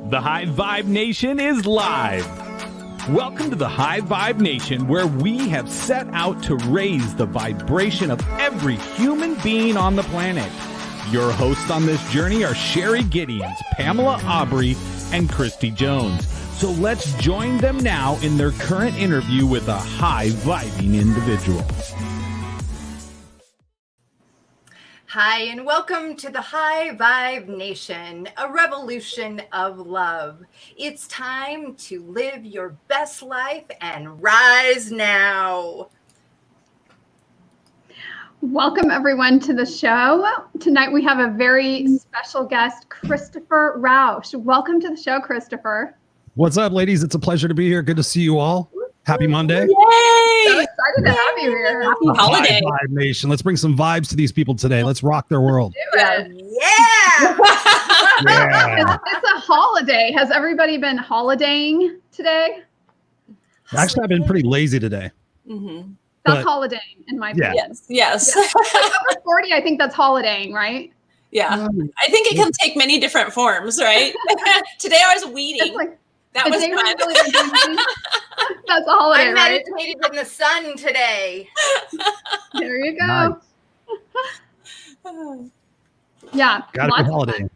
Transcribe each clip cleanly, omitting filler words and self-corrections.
The High Vibe Nation is live. Welcome to the High Vibe Nation, where we have set out to raise the vibration of every human being on the planet. Your hosts on this journey are Sherry Gideons, Pamela Aubrey, and Christy Jones. So let's join them now in their current interview with a high-vibing individual. Hi, and welcome to the High Vibe Nation, a revolution of love. It's time to live your best life and rise now. Welcome, everyone, to the show. Tonight we have a very special guest, Christopher Rausch. Welcome to the show, Christopher. What's up, ladies? It's a pleasure to be here. Good to see you all. Happy Monday. Yay! So excited to have you here. Happy holiday. Vibe Nation. Let's bring some vibes to these people today. Let's rock their world. Yeah. It's a holiday. Has everybody been holidaying today? Actually, I've been pretty lazy today. Mm-hmm. That's holidaying in my opinion. Yes. Like over 40, I think that's holidaying, right? Yeah. I think it can take many different forms, right? Today I was weeding. That was fun. Really that's a holiday, I meditated in the sun today. There you go. Nice. Yeah. Got a holiday.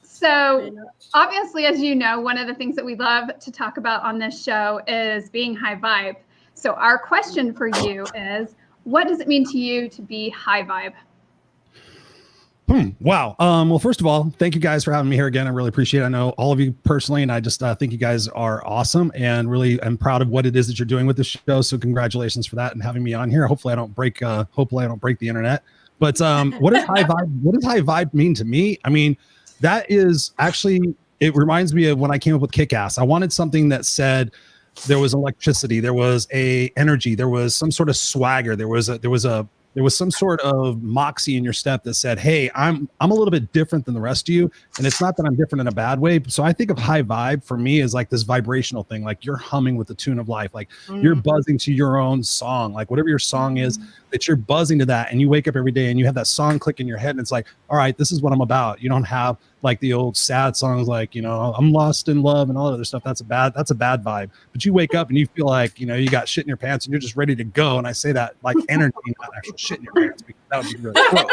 So obviously, as you know, one of the things that we love to talk about on this show is being high vibe. So our question for you is, what does it mean to you to be high vibe? Wow. Well, first of all, thank you guys for having me here again. I really appreciate it. I know all of you personally, and I just think you guys are awesome, and really I'm proud of what it is that you're doing with this show. So congratulations for that and having me on here. Hopefully I don't break the internet. But what does high vibe? What does high vibe mean to me? I mean, that is actually, it reminds me of when I came up with KICKASS. I wanted something that said there was electricity, there was a energy, there was some sort of swagger, there was some sort of moxie in your step that said, hey, I'm a little bit different than the rest of you. And it's not that I'm different in a bad way. So I think of high vibe for me as like this vibrational thing, like you're humming with the tune of life, like you're buzzing to your own song, like whatever your song is, that you're buzzing to that. And you wake up every day and you have that song click in your head and it's like, all right, this is what I'm about. You don't have like the old sad songs like, you know, I'm lost in love and all that other stuff. That's a bad vibe. But you wake up and you feel like, you know, you got shit in your pants and you're just ready to go. And I say that like energy, not actual shit in your pants, because that would be really gross.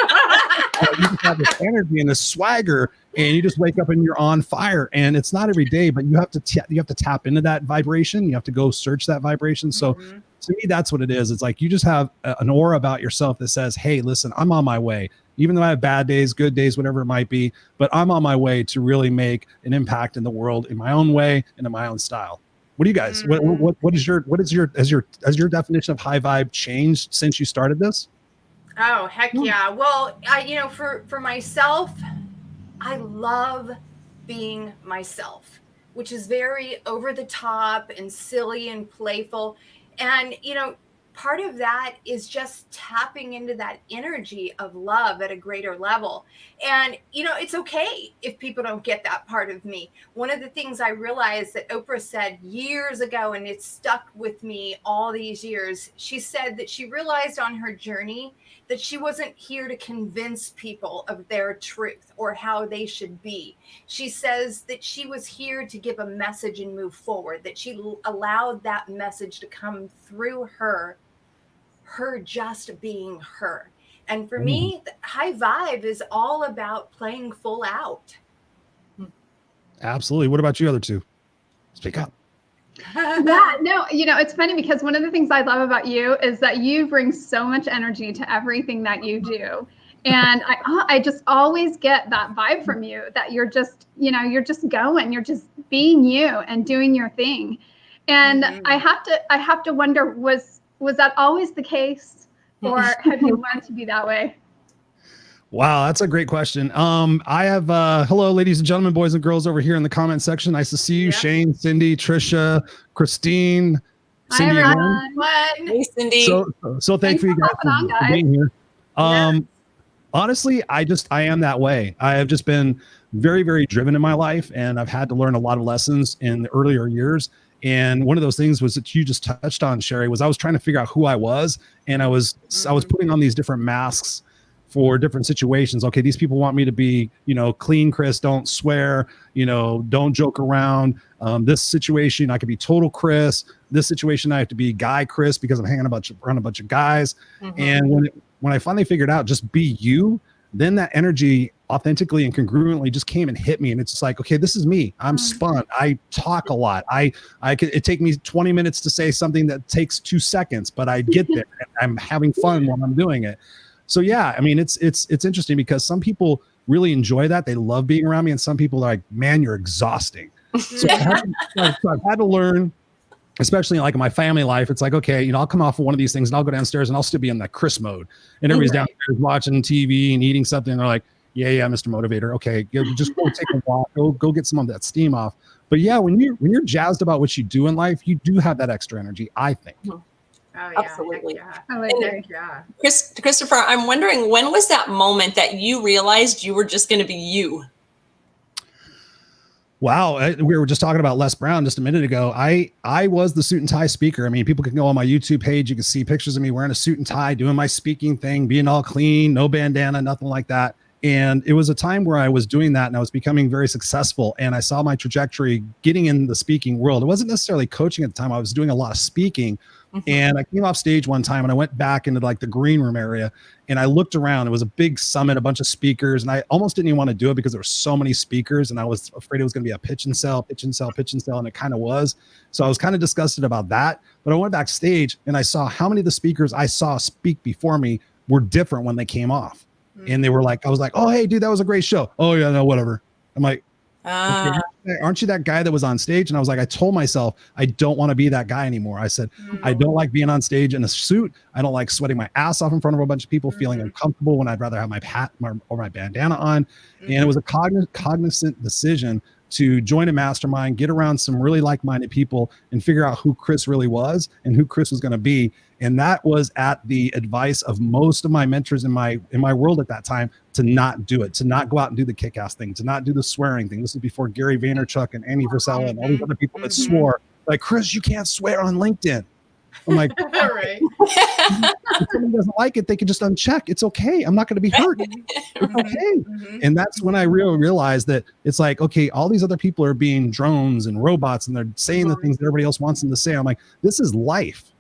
You just have this energy and this swagger and you just wake up and you're on fire. And it's not every day, but you have to tap into that vibration. You have to go search that vibration. So to me, that's what it is. It's like you just have an aura about yourself that says, hey, listen, I'm on my way. Even though I have bad days, good days, whatever it might be, but I'm on my way to really make an impact in the world in my own way and in my own style. What do you guys? Has your definition of high vibe changed since you started this? Oh, heck yeah. Well, for myself, I love being myself, which is very over the top and silly and playful. And, part of that is just tapping into that energy of love at a greater level. And, it's okay if people don't get that part of me. One of the things I realized that Oprah said years ago, and it's stuck with me all these years, she said that she realized on her journey that she wasn't here to convince people of their truth or how they should be. She says that she was here to give a message and move forward, that she allowed that message to come through her just being her. And for me, high vibe is all about playing full out. Absolutely. What about you other two? Speak up. Yeah, no, it's funny because one of the things I love about you is that you bring so much energy to everything that you do. And I just always get that vibe from you that you're just, you're just going, you're just being you and doing your thing. And I have to wonder, was that always the case, or have you learned to be that way? Wow, that's a great question. I have hello, ladies and gentlemen, boys and girls over here in the comment section. Nice to see you, Shane, Cindy, Trisha, Christine, Cindy. Hey, Cindy. So thankful you guys for being here. Honestly, I am that way. I have just been very, very driven in my life, and I've had to learn a lot of lessons in the earlier years. And one of those things was that you just touched on, Sherry, was I was trying to figure out who I was, and I was putting on these different masks for different situations. Okay, these people want me to be, clean Chris, don't swear, don't joke around. This situation, I could be total Chris. This situation, I have to be guy Chris because I'm hanging around a bunch of guys. Mm-hmm. And when I finally figured out just be you, then that energy authentically and congruently just came and hit me. And it's just like, okay, this is me. I'm spun. I talk a lot. It take me 20 minutes to say something that takes 2 seconds, but I get there. And I'm having fun while I'm doing it. So yeah, I mean, it's interesting because some people really enjoy that. They love being around me. And some people are like, man, you're exhausting. So I've had to learn, especially like in my family life, it's like, okay, I'll come off of one of these things and I'll go downstairs and I'll still be in that Chris mode. And everybody's downstairs watching TV and eating something. And they're like, yeah, Mr. Motivator. Okay, just go take a walk. Go get some of that steam off. But yeah, when you're jazzed about what you do in life, you do have that extra energy, I think. Oh, yeah. Absolutely. Yeah. Christopher, I'm wondering, when was that moment that you realized you were just going to be you? Wow. We were just talking about Les Brown just a minute ago. I was the suit and tie speaker. I mean, people can go on my YouTube page. You can see pictures of me wearing a suit and tie, doing my speaking thing, being all clean, no bandana, nothing like that. And it was a time where I was doing that and I was becoming very successful. And I saw my trajectory getting in the speaking world. It wasn't necessarily coaching at the time. I was doing a lot of speaking. And I came off stage one time and I went back into like the green room area and I looked around. It was a big summit, a bunch of speakers, and I almost didn't even want to do it because there were so many speakers and I was afraid it was going to be a pitch and sell. And it kind of was. So I was kind of disgusted about that. But I went backstage and I saw how many of the speakers I saw speak before me were different when they came off. And they were like, I was like, oh, hey, dude, that was a great show. Oh, yeah, no, whatever. I'm like, okay, aren't you that guy that was on stage? And I was like, I told myself, I don't want to be that guy anymore. I said, I don't like being on stage in a suit. I don't like sweating my ass off in front of a bunch of people, feeling uncomfortable when I'd rather have my hat or my bandana on. And it was a cognizant decision to join a mastermind, get around some really like-minded people and figure out who Chris really was and who Chris was going to be. And that was at the advice of most of my mentors in my world at that time, to not do it, to not go out and do the kick-ass thing, to not do the swearing thing. This is before Gary Vaynerchuk and Andy Frisella and all these other people that swore. Like, Chris, you can't swear on LinkedIn. I'm like, right. If someone doesn't like it, they can just uncheck. It's okay. I'm not going to be hurt. It's okay. And that's when I really realized that it's like, okay, all these other people are being drones and robots and they're saying the things that everybody else wants them to say. I'm like, this is life.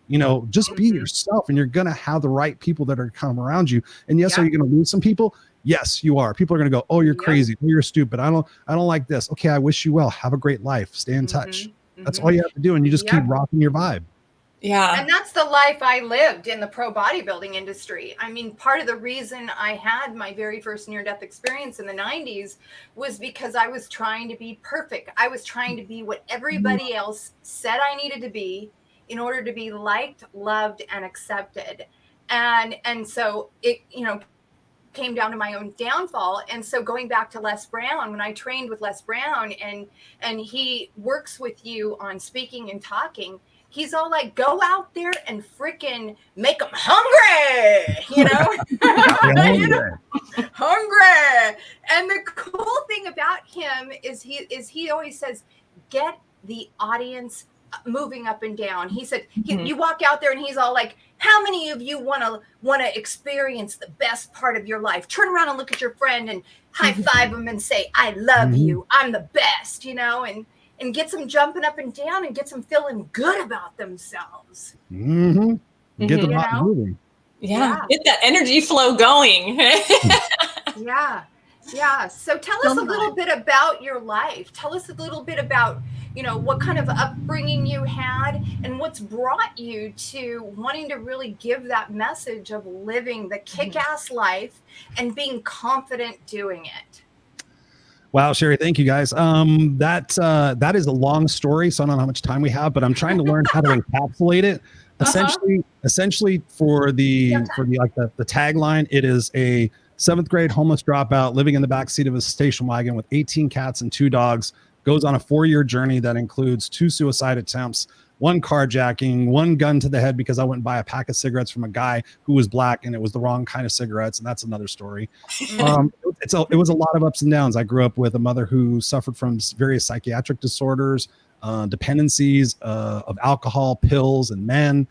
Just be yourself and you're going to have the right people that are come around you. And yes, are you going to lose some people? Yes, you are. People are going to go, oh, you're crazy. Oh, you're stupid. I don't like this. Okay. I wish you well. Have a great life. Stay in touch. That's all you have to do. And you just keep rocking your vibe. Yeah. And that's the life I lived in the pro bodybuilding industry. I mean, part of the reason I had my very first near-death experience in the 90s was because I was trying to be perfect. I was trying to be what everybody else said I needed to be in order to be liked, loved, and accepted. And so it, came down to my own downfall. And so going back to Les Brown, when I trained with Les Brown and he works with you on speaking and talking, he's all like, go out there and freaking make them hungry, hungry. And the cool thing about him is he always says, get the audience moving up and down. He said, you walk out there and he's all like, how many of you want to experience the best part of your life? Turn around and look at your friend and high five them and say, I love you. I'm the best, and gets them jumping up and down and gets them feeling good about themselves. Get them out moving. Yeah. Get that energy flow going. Yeah. So tell us a little bit about your life. Tell us a little bit about, what kind of upbringing you had and what's brought you to wanting to really give that message of living the kick-ass life and being confident doing it. Wow, Sherry, thank you guys. That is a long story, so I don't know how much time we have, but I'm trying to learn how to encapsulate it. Essentially for the tagline, it is a 7th grade homeless dropout living in the backseat of a station wagon with 18 cats and 2 dogs, goes on a 4-year journey that includes 2 suicide attempts, 1 carjacking, 1 gun to the head because I went and buy a pack of cigarettes from a guy who was black and it was the wrong kind of cigarettes. And that's another story. It was a lot of ups and downs. I grew up with a mother who suffered from various psychiatric disorders, dependencies of alcohol, pills, and men.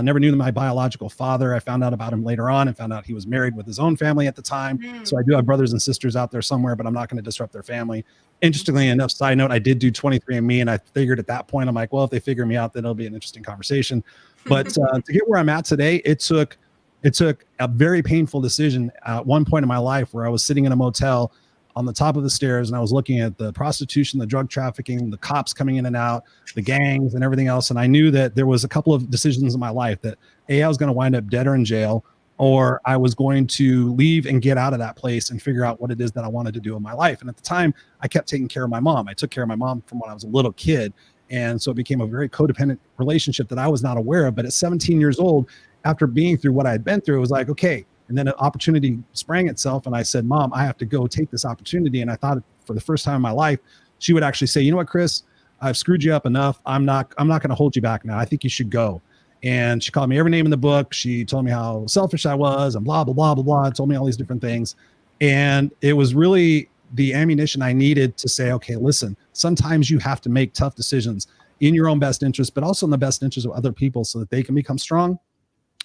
Never knew my biological father. I found out about him later on and found out he was married with his own family at the time. So I do have brothers and sisters out there somewhere, but I'm not going to disrupt their family. Interestingly enough, side note, I did do 23andMe, and I figured at that point, I'm like, well, if they figure me out, then it'll be an interesting conversation. But to get where I'm at today, it took a very painful decision at one point in my life where I was sitting in a motel on the top of the stairs, and I was looking at the prostitution, the drug trafficking, the cops coming in and out, the gangs and everything else. And I knew that there was a couple of decisions in my life that I was going to wind up dead or in jail, or I was going to leave and get out of that place and figure out what it is that I wanted to do in my life. And at the time, I kept taking care of my mom. I took care of my mom from when I was a little kid. And so it became a very codependent relationship that I was not aware of. But at 17 years old, after being through what I had been through, it was like, okay. And then an opportunity sprang itself, and I said, Mom, I have to go take this opportunity. And I thought for the first time in my life, she would actually say, you know what, Chris, I've screwed you up enough. I'm not going to hold you back now. I think you should go. And she called me every name in the book. She told me how selfish I was and blah, blah, blah, blah, blah. Told me all these different things. And it was really the ammunition I needed to say, okay, listen, sometimes you have to make tough decisions in your own best interest, but also in the best interest of other people so that they can become strong.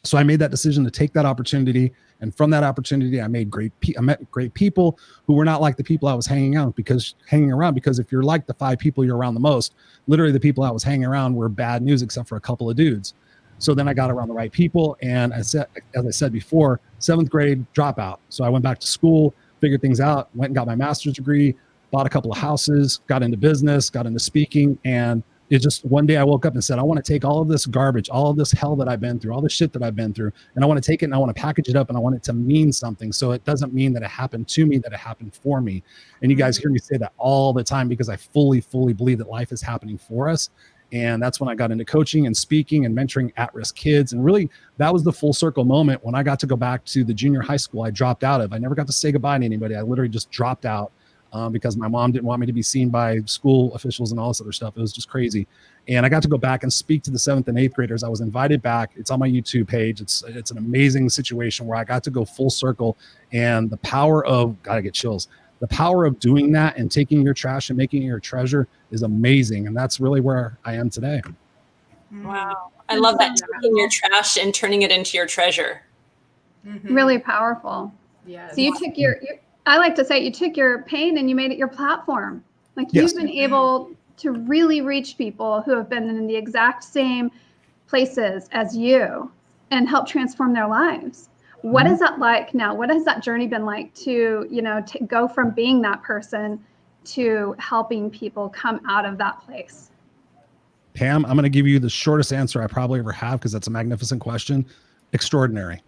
So I made that decision to take that opportunity. And from that opportunity, I met great people who were not like the people I was hanging around, because if you're like the 5 people you're around the most, literally the people I was hanging around were bad news, except for a couple of dudes. So then I got around the right people. And as I said before, 7th grade dropout. So I went back to school, figured things out, went and got my master's degree, bought a couple of houses, got into business, got into speaking. And it just, one day I woke up and said, I want to take all of this garbage, all of this hell that I've been through, all the shit that I've been through, and I want to take it and I want to package it up and I want it to mean something. So it doesn't mean that it happened to me, that it happened for me. And you guys hear me say that all the time, because I fully believe that life is happening for us. And that's when I got into coaching and speaking and mentoring at-risk kids. And really, that was the full circle moment when I got to go back to the junior high school I dropped out of. I never got to say goodbye to anybody. I literally just dropped out because my mom didn't want me to be seen by school officials and all this other stuff. It was just crazy. And I got to go back and speak to the 7th and 8th graders. I was invited back. It's on my YouTube page. It's an amazing situation where I got to go full circle. And the power of, gotta get chills, the power of doing that and taking your trash and making it your treasure is amazing. And that's really where I am today. Wow. I love that, taking your trash and turning it into your treasure. Really powerful. Yeah. So you took I like to say you took your pain and you made it your platform. Like you've been able to really reach people who have been in the exact same places as you and help transform their lives. What is that like now? What has that journey been like to, to go from being that person to helping people come out of that place? Pam, I'm going to give you the shortest answer I probably ever have, because that's a magnificent question. Extraordinary.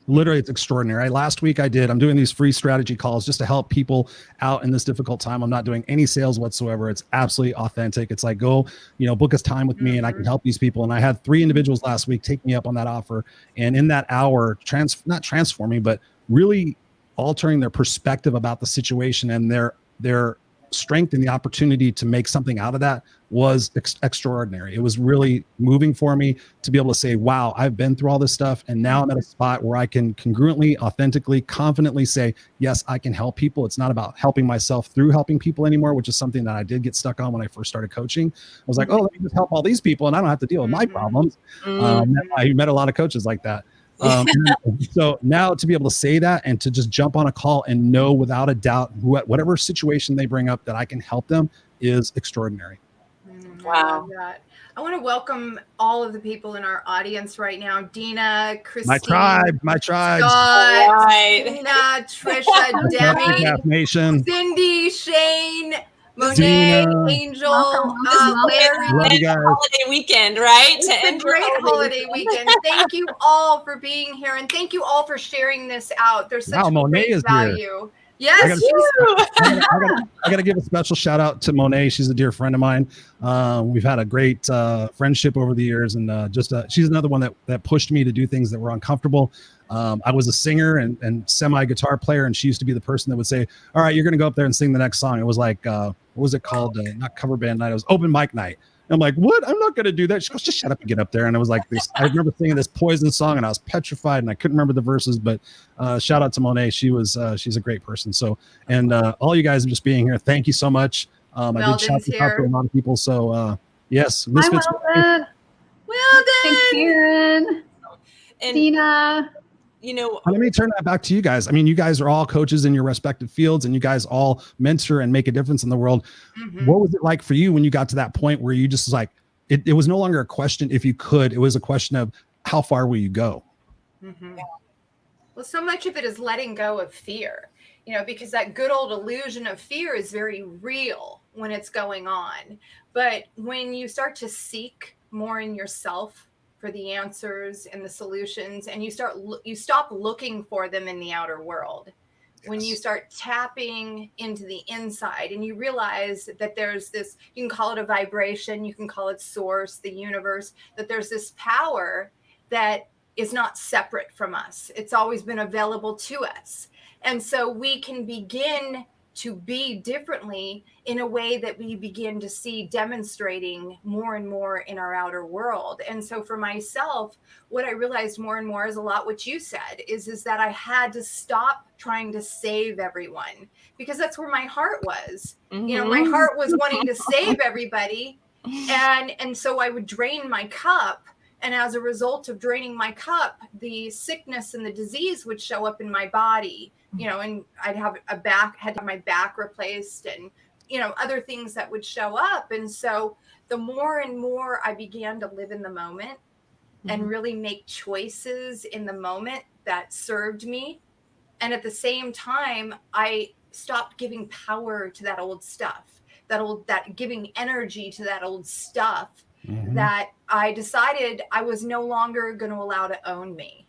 Literally, it's extraordinary. Last week I'm doing these free strategy calls just to help people out in this difficult time. I'm not doing any sales whatsoever. It's absolutely authentic. It's like, go, book us time with me and I can help these people. And I had 3 individuals last week take me up on that offer. And in that hour, not transforming, but really altering their perspective about the situation and their strength and the opportunity to make something out of that was extraordinary. It was really moving for me to be able to say, wow, I've been through all this stuff. And now I'm at a spot where I can congruently, authentically, confidently say, yes, I can help people. It's not about helping myself through helping people anymore, which is something that I did get stuck on when I first started coaching. I was like, oh, let me just help all these people and I don't have to deal with my problems. I met a lot of coaches like that. So now to be able to say that and to just jump on a call and know without a doubt whatever situation they bring up that I can help them is extraordinary. Wow. I want to welcome all of the people in our audience right now. Dina, Christy, my tribe, Scott, Dina, Trisha, Demi, Nation, Cindy, Shane, Monet, Angel, Larry. Holiday weekend, right? It's a great holiday weekend. Thank you all for being here, and thank you all for sharing this out. There's such great value. Here. Yes, I got to give a special shout out to Monet. She's a dear friend of mine. We've had a great friendship over the years, and she's another one that pushed me to do things that were uncomfortable. I was a singer and semi-guitar player, and she used to be the person that would say, all right, you're going to go up there and sing the next song. It was like, what was it called? Not cover band night. It was open mic night. I'm like, what? I'm not going to do that. She goes, just shut up and get up there. And it was like this. I remember singing this Poison song and I was petrified and I couldn't remember the verses, but shout out to Monet. She's a great person. So, and all you guys just being here, thank you so much. I did shout out to a lot of people. So yes. Hi, Weldon. Thanks, Karen. And Dina. you know, let me turn that back to you guys. I mean, you guys are all coaches in your respective fields, and you guys all mentor and make a difference in the world. What was it like for you when you got to that point where you just was like, it was no longer a question if you could, it was a question of how far will you go? Well, so much of it is letting go of fear, you know, because that good old illusion of fear is very real when it's going on. But when you start to seek more in yourself for the answers and the solutions, and you stop looking for them in the outer world, when you start tapping into the inside and you realize that there's this, you can call it a vibration, you can call it source, the universe, that there's this power that is not separate from us. It's always been available to us. And so we can begin to be differently in a way that we begin to see demonstrating more and more in our outer world. And so for myself, what I realized more and more is a lot what you said is that I had to stop trying to save everyone, because that's where my heart was. You know, my heart was wanting to save everybody. And so I would drain my cup. And as a result of draining my cup, the sickness and the disease would show up in my body, you know, and I'd have had to have my back replaced and, you know, other things that would show up. And so the more and more I began to live in the moment and really make choices in the moment that served me. And at the same time, I stopped giving power to that old stuff, that giving energy to that old stuff. That I decided I was no longer going to allow to own me.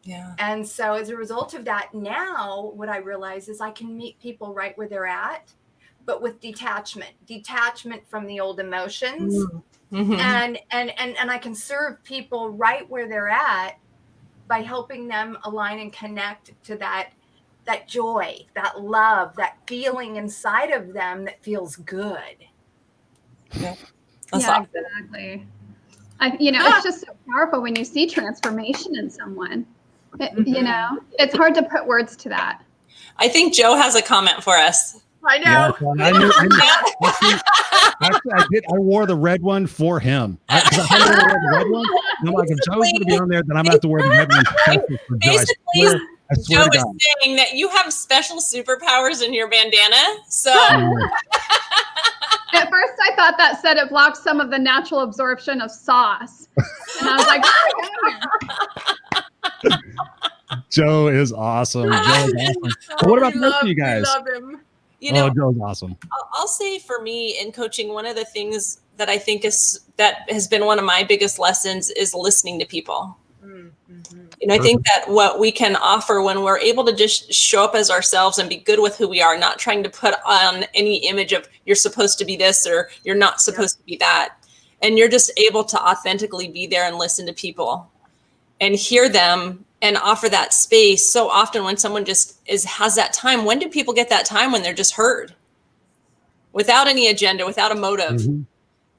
Yeah. And so as a result of that, now what I realize is I can meet people right where they're at, but with detachment from the old emotions. And I can serve people right where they're at by helping them align and connect to that joy, that love, that feeling inside of them that feels good. Yeah. Yeah, exactly. You know, it's just so powerful when you see transformation in someone. You know, it's hard to put words to that. I think Joe has a comment for us. I know. Yeah, I did. I wore the red one for him. I had to wear the red one. And I'm like, if Joe's going to be on there, then I'm going to have to wear the red one. Basically, Joe is saying that you have special superpowers in your bandana. So. At first, I thought that said it blocks some of the natural absorption of sauce. And I was like, oh, Joe is awesome. But what about both of you guys? We love him. You know, Joe's awesome. I'll say for me in coaching, one of the things that I think that has been one of my biggest lessons is listening to people. You know, I think that what we can offer when we're able to just show up as ourselves and be good with who we are, not trying to put on any image of you're supposed to be this or you're not supposed to be that. And you're just able to authentically be there and listen to people and hear them and offer that space. So often when someone just has that time, when do people get that time? When they're just heard without any agenda, without a motive.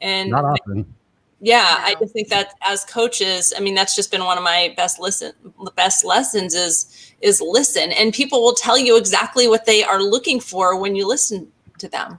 And not often. Yeah, I just think that as coaches, I mean, that's just been one of my best lessons is listen. And people will tell you exactly what they are looking for when you listen to them.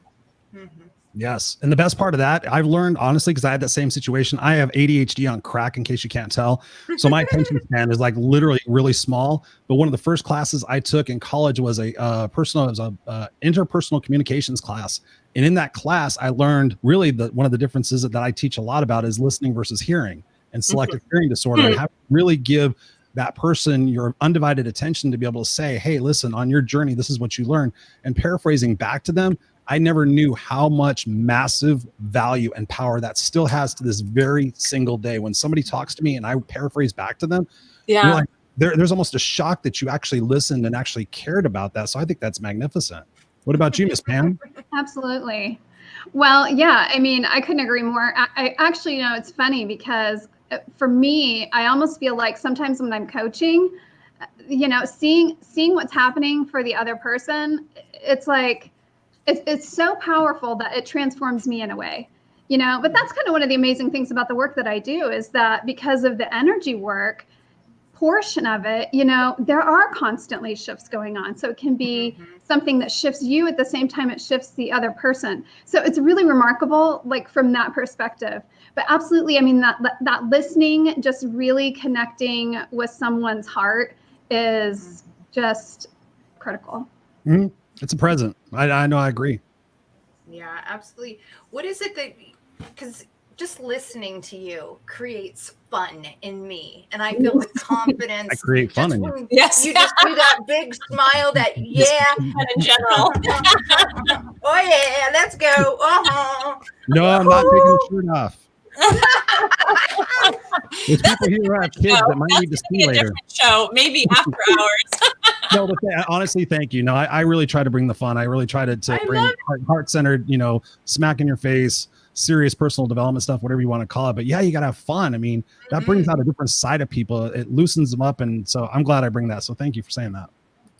Yes. And the best part of that, I've learned, honestly, because I had that same situation. I have ADHD on crack, in case you can't tell. So my attention span is like literally really small. But one of the first classes I took in college was a interpersonal communications class. And in that class, I learned really one of the differences that I teach a lot about is listening versus hearing and selective hearing disorder, and how to really give that person your undivided attention to be able to say, hey, listen, on your journey, this is what you learned. And paraphrasing back to them, I never knew how much massive value and power that still has to this very single day. When somebody talks to me and I paraphrase back to them, you're like, there's almost a shock that you actually listened and actually cared about that. So I think that's magnificent. What about you, Miss Pam? Absolutely. Well, yeah, I mean, I couldn't agree more. I actually, you know, it's funny because for me, I almost feel like sometimes when I'm coaching, you know, seeing what's happening for the other person, it's like, it's so powerful that it transforms me in a way, you know. But that's kind of one of the amazing things about the work that I do, is that because of the energy work portion of it, you know, there are constantly shifts going on. So it can be something that shifts you at the same time it shifts the other person. So it's really remarkable, like from that perspective. But absolutely, I mean, that listening, just really connecting with someone's heart is just critical. Mm-hmm. It's a present. I know. I agree. Yeah, absolutely. What is it that, because just listening to you creates fun in me, and I feel the confidence. I create fun in you. Yes. You just do that big smile that, yeah. And in general. Oh, yeah, let's go. Uh-huh. No, I'm not taking the shirt off. There's people here who have kids that might need to see later. Show, maybe after hours. No, but honestly, thank you. No, I really try to bring the fun. I really try to bring heart-centered, smack in your face, serious personal development stuff, whatever you want to call it. But yeah, you got to have fun. I mean, that brings out a different side of people. It loosens them up. And so I'm glad I bring that. So thank you for saying that.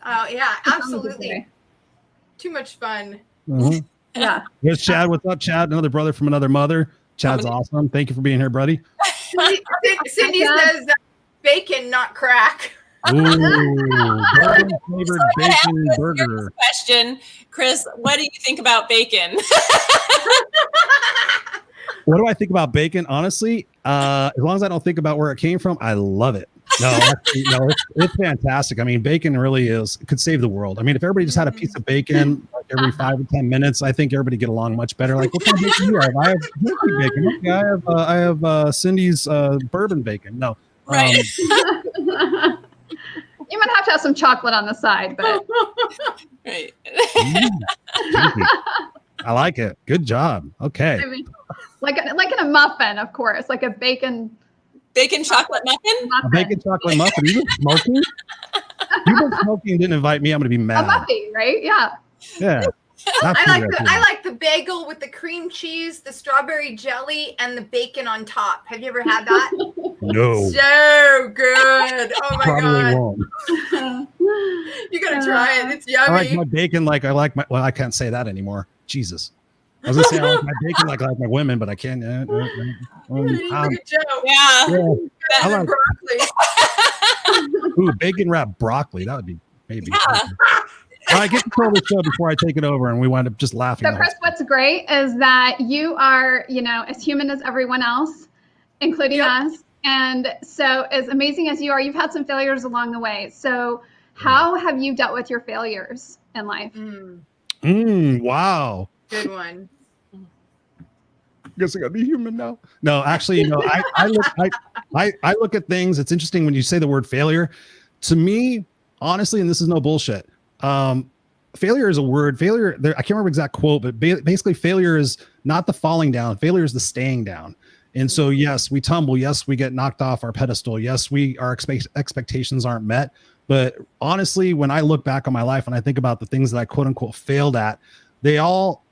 Oh, yeah, absolutely. Too much fun. Mm-hmm. Yeah. There's Chad. What's up, Chad? Another brother from another mother. Chad's awesome. Thank you for being here, buddy. Cindy says bacon, not crack. Ooh, flavored bacon burger. Question, Chris, what do you think about bacon? What do I think about bacon? Honestly, as long as I don't think about where it came from, I love it. No, it's fantastic. I mean, bacon really could save the world. I mean, if everybody just had a piece of bacon like every 5 or 10 minutes, I think everybody get along much better. Like, what kind of bacon do you have? I have jerky bacon. Okay, I have Cindy's bourbon bacon. No, right. You might have to have some chocolate on the side, but right. I like it. Good job. Okay. I mean, like in a muffin, of course, like a bacon chocolate muffin. A bacon chocolate muffin. You've been smoking? You've been smoking and didn't invite me. I'm going to be mad. A muffin, right? Yeah. Yeah. I like the bagel with the cream cheese, the strawberry jelly, and the bacon on top. Have you ever had that? No. So good. Oh my Probably God. won't. You gotta try it. It's yummy. I like my bacon well, I can't say that anymore. Jesus. I was gonna say I like my bacon like I like my women, but I can't. Good joke. Yeah. I like Broccoli. ooh, bacon wrapped broccoli. That would be maybe. Yeah. All right, get control of the show before I take it over, and we wind up just laughing. So, Chris, what's great is that you are, as human as everyone else, including us. And so, as amazing as you are, you've had some failures along the way. So, how have you dealt with your failures in life? Wow. Good one. Guess I gotta be human now. No, actually, I look at things. It's interesting when you say the word failure. To me, honestly, and this is no bullshit. Failure is a word. Failure, I can't remember exact quote, but basically, failure is not the falling down. Failure is the staying down. And so, yes, we tumble. Yes, we get knocked off our pedestal. Yes, our expectations aren't met. But honestly, when I look back on my life and I think about the things that I quote unquote failed at, they all,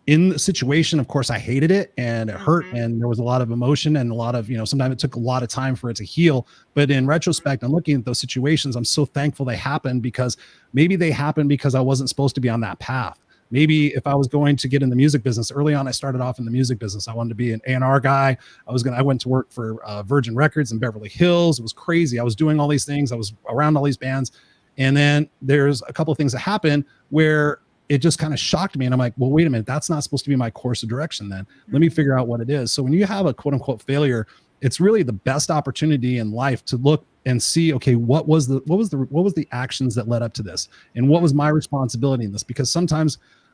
in the situation, of course, I hated it and it hurt and there was a lot of emotion and a lot of, sometimes it took a lot of time for it to heal. But in retrospect and looking at those situations, I'm so thankful they happened, because maybe they happened because I wasn't supposed to be on that path. Maybe if I was going to get in the music business early on, I started off in the music business. I wanted to be an A&R guy. I went to work for Virgin Records in Beverly Hills. It was crazy. I was doing all these things. I was around all these bands. And then there's a couple of things that happened where it just kind of shocked me. And I'm like, well, wait a minute, that's not supposed to be my course of direction then. Let me figure out what it is. So when you have a quote unquote failure, it's really the best opportunity in life to look and see, okay, what was the actions that led up to this? And what was my responsibility in this? Because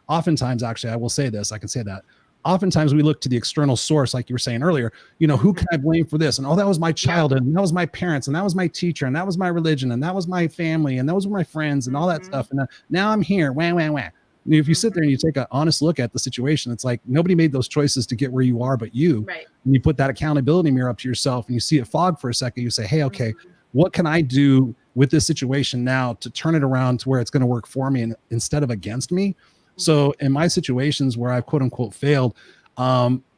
oftentimes, actually, I will say this, I can say that. Oftentimes we look to the external source, like you were saying earlier, who can I blame for this? And that was my childhood, and that was my parents, and that was my teacher, and that was my religion, and that was my family, and those were my friends, and all that stuff. And now I'm here, wah, wah, wah. If you sit there and you take an honest look at the situation, it's like nobody made those choices to get where you are but you. Right. And you put that accountability mirror up to yourself and you see it fog for a second. You say, hey, okay, what can I do with this situation now to turn it around to where it's going to work for me and instead of against me? So in my situations where I've quote unquote failed,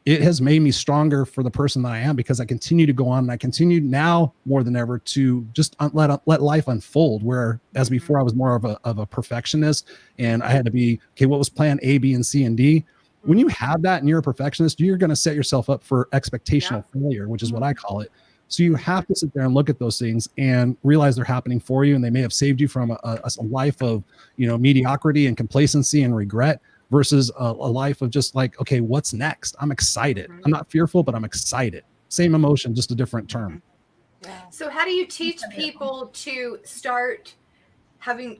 it has made me stronger for the person that I am, because I continue to go on and I continue now more than ever to just let life unfold. Whereas before I was more of a perfectionist and I had to be, okay, what was plan A, B, and C, and D? When you have that and you're a perfectionist, you're going to set yourself up for expectational failure, which is what I call it. So you have to sit there and look at those things and realize they're happening for you, and they may have saved you from a life of mediocrity and complacency and regret. versus a life of just like, okay, what's next? I'm excited. I'm not fearful, but I'm excited. Same emotion, just a different term. So how do you teach people to start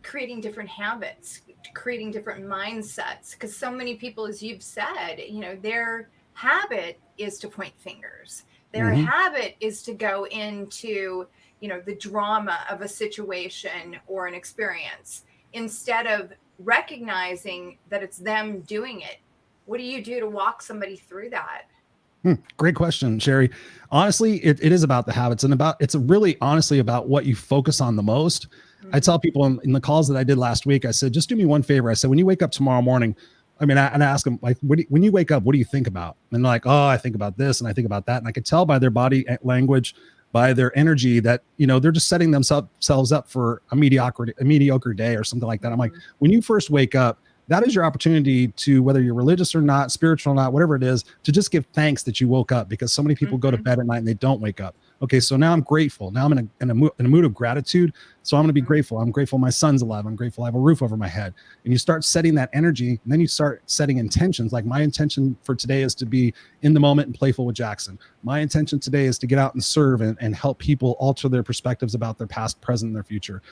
creating different habits, creating different mindsets? Because so many people, as you've said, their habit is to point fingers. Their habit is to go into, the drama of a situation or an experience instead of recognizing that it's them doing it. What do you do to walk somebody through that? Great question, Sherry. Honestly, it is about the habits and it's really honestly about what you focus on the most. I tell people in the calls that I did last week, I said, just do me one favor. I said, when you wake up tomorrow morning, I ask them, like, when you wake up, what do you think about? And they're like, oh, I think about this and I think about that. And I could tell by their body language, by their energy that, they're just setting themselves up for a mediocre day or something like that. I'm like, when you first wake up, that is your opportunity to, whether you're religious or not, spiritual or not, whatever it is, to just give thanks that you woke up, because so many people go to bed at night and they don't wake up. Okay, so now I'm grateful. Now I'm in a mood of gratitude. So I'm going to be grateful. I'm grateful my son's alive. I'm grateful I have a roof over my head. And you start setting that energy, and then you start setting intentions. Like, my intention for today is to be in the moment and playful with Jackson. My intention today is to get out and serve and help people alter their perspectives about their past, present, and their future.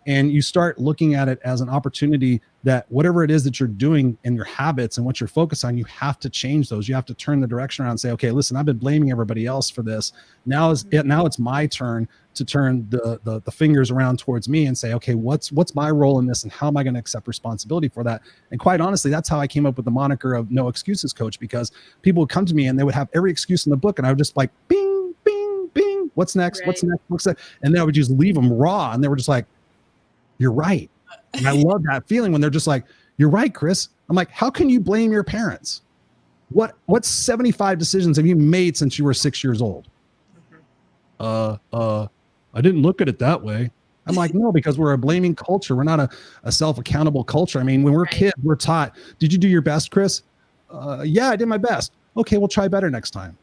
And you start looking at it as an opportunity that whatever it is that you're doing in your habits and what you're focused on, you have to change those. You have to turn the direction around and say, okay, listen, I've been blaming everybody else for this. Now it's my turn to turn the fingers around towards me and say, okay, what's my role in this and how am I going to accept responsibility for that? And quite honestly, that's how I came up with the moniker of No Excuses Coach, because people would come to me and they would have every excuse in the book. And I would just like, bing, bing, bing. What's next? Right. What's next? What's next? And then I would just leave them raw. And they were just like, you're right. And I love that feeling when they're just like, you're right, Chris. I'm like, how can you blame your parents? What 75 decisions have you made since you were 6 years old? I didn't look at it that way. I'm like, no, because we're a blaming culture. We're not a self-accountable culture. I mean, when we're kids, we're taught, did you do your best, Chris? Yeah, I did my best. Okay, we'll try better next time.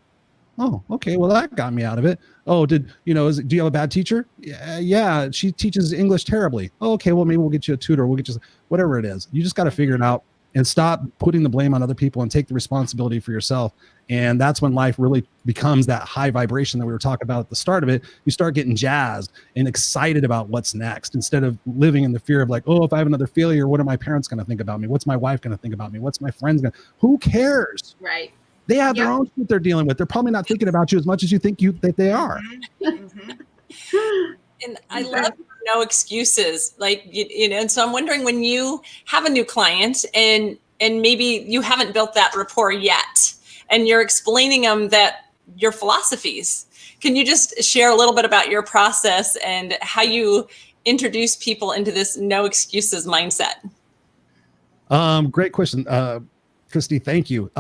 Oh, okay. Well, that got me out of it. Oh, do you have a bad teacher? Yeah, she teaches English terribly. Oh, okay. Well, maybe we'll get you a tutor. We'll get you whatever it is. You just got to figure it out and stop putting the blame on other people and take the responsibility for yourself. And that's when life really becomes that high vibration that we were talking about at the start of it. You start getting jazzed and excited about what's next, instead of living in the fear of like, oh, if I have another failure, what are my parents going to think about me? What's my wife going to think about me? What's my friends going to, who cares? Right. They have their own shit they're dealing with. They're probably not thinking about you as much as you think that they are. And I love no excuses. Like, and so I'm wondering, when you have a new client and maybe you haven't built that rapport yet, and you're explaining them that your philosophies, can you just share a little bit about your process and how you introduce people into this no excuses mindset? Great question. Christy, thank you.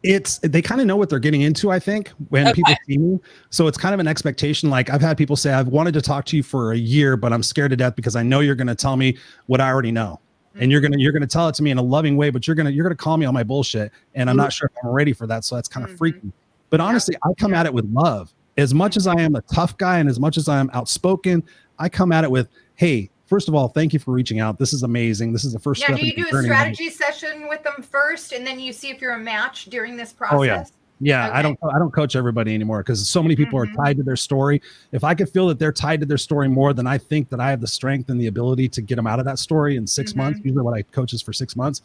They kind of know what they're getting into, I think, when people see me. So it's kind of an expectation. Like, I've had people say, I've wanted to talk to you for a year, but I'm scared to death because I know you're going to tell me what I already know. And you're going to tell it to me in a loving way, but you're going to call me on my bullshit. And I'm not sure if I'm ready for that. So that's kind of freaky. But honestly, I come at it with love. As much as I am a tough guy and as much as I am outspoken, I come at it with, hey, first of all, thank you for reaching out. This is amazing. This is the first step. Do you do a strategy session with them first, and then you see if you're a match during this process? Oh yeah. Yeah. Okay. I don't coach everybody anymore, because so many people are tied to their story. If I could feel that they're tied to their story more than I think that I have the strength and the ability to get them out of that story in 6 months, usually what I coach is for 6 months,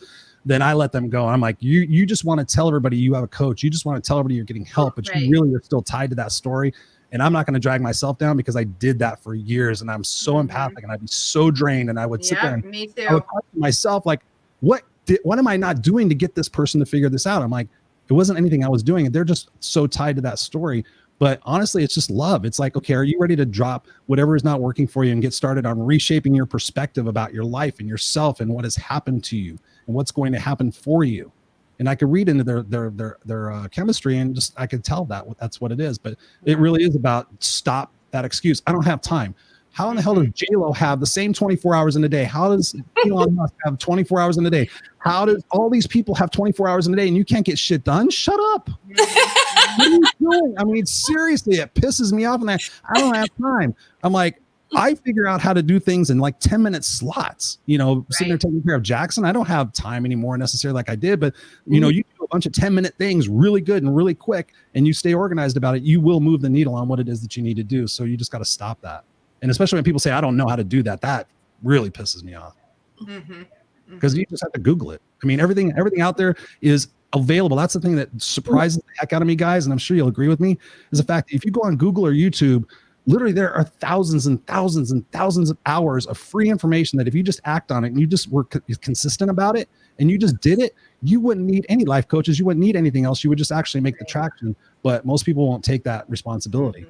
then I let them go. I'm like, you just want to tell everybody you have a coach. You just want to tell everybody you're getting help, but you really are still tied to that story. And I'm not going to drag myself down, because I did that for years, and I'm so empathic, and I'd be so drained, and I would sit there and me too. I would talk to myself like, what am I not doing to get this person to figure this out? I'm like, it wasn't anything I was doing, and they're just so tied to that story. But honestly, it's just love. It's like, okay, are you ready to drop whatever is not working for you and get started on reshaping your perspective about your life and yourself and what has happened to you and what's going to happen for you? And I could read into their chemistry, and just I could tell that's what it is. But it really is about stop that excuse. I don't have time. How in the hell does J-Lo have the same 24 hours in a day? How does Elon Musk have 24 hours in a day? How does all these people have 24 hours in a day and you can't get shit done? Shut up. What are you doing? I mean, seriously, it pisses me off, and I don't have time. I'm like, I figure out how to do things in like 10-minute slots, sitting there taking care of Jackson. I don't have time anymore necessarily like I did, but you do a bunch of 10-minute things really good and really quick, and you stay organized about it, you will move the needle on what it is that you need to do. So you just got to stop that. And especially when people say, I don't know how to do that, that really pisses me off. Because you just have to Google it. I mean, everything out there is available. That's the thing that surprises the heck out of me, guys. And I'm sure you'll agree with me, is the fact that if you go on Google or YouTube, literally there are thousands and thousands and thousands of hours of free information that if you just act on it and you just were consistent about it and you just did it, you wouldn't need any life coaches. You wouldn't need anything else. You would just actually make the traction. But most people won't take that responsibility.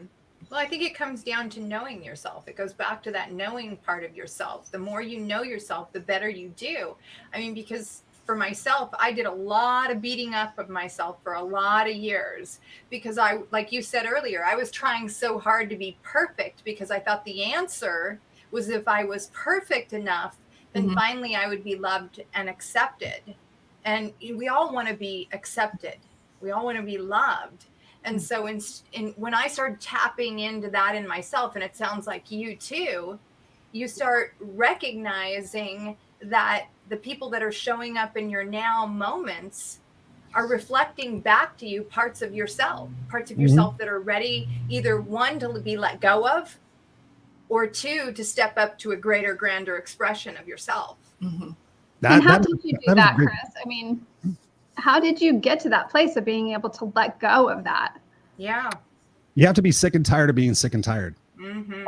Well, I think it comes down to knowing yourself. It goes back to that knowing part of yourself. The more you know yourself, the better you do. I mean, because for myself, I did a lot of beating up of myself for a lot of years because I, like you said earlier, I was trying so hard to be perfect because I thought the answer was if I was perfect enough, then finally I would be loved and accepted. And we all want to be accepted. We all want to be loved. And so when I started tapping into that in myself, and it sounds like you too, you start recognizing that the people that are showing up in your now moments are reflecting back to you parts of yourself that are ready, either one, to be let go of, or two, to step up to a greater, grander expression of yourself. And how did you do that, Chris? I mean, how did you get to that place of being able to let go of that? Yeah. You have to be sick and tired of being sick and tired.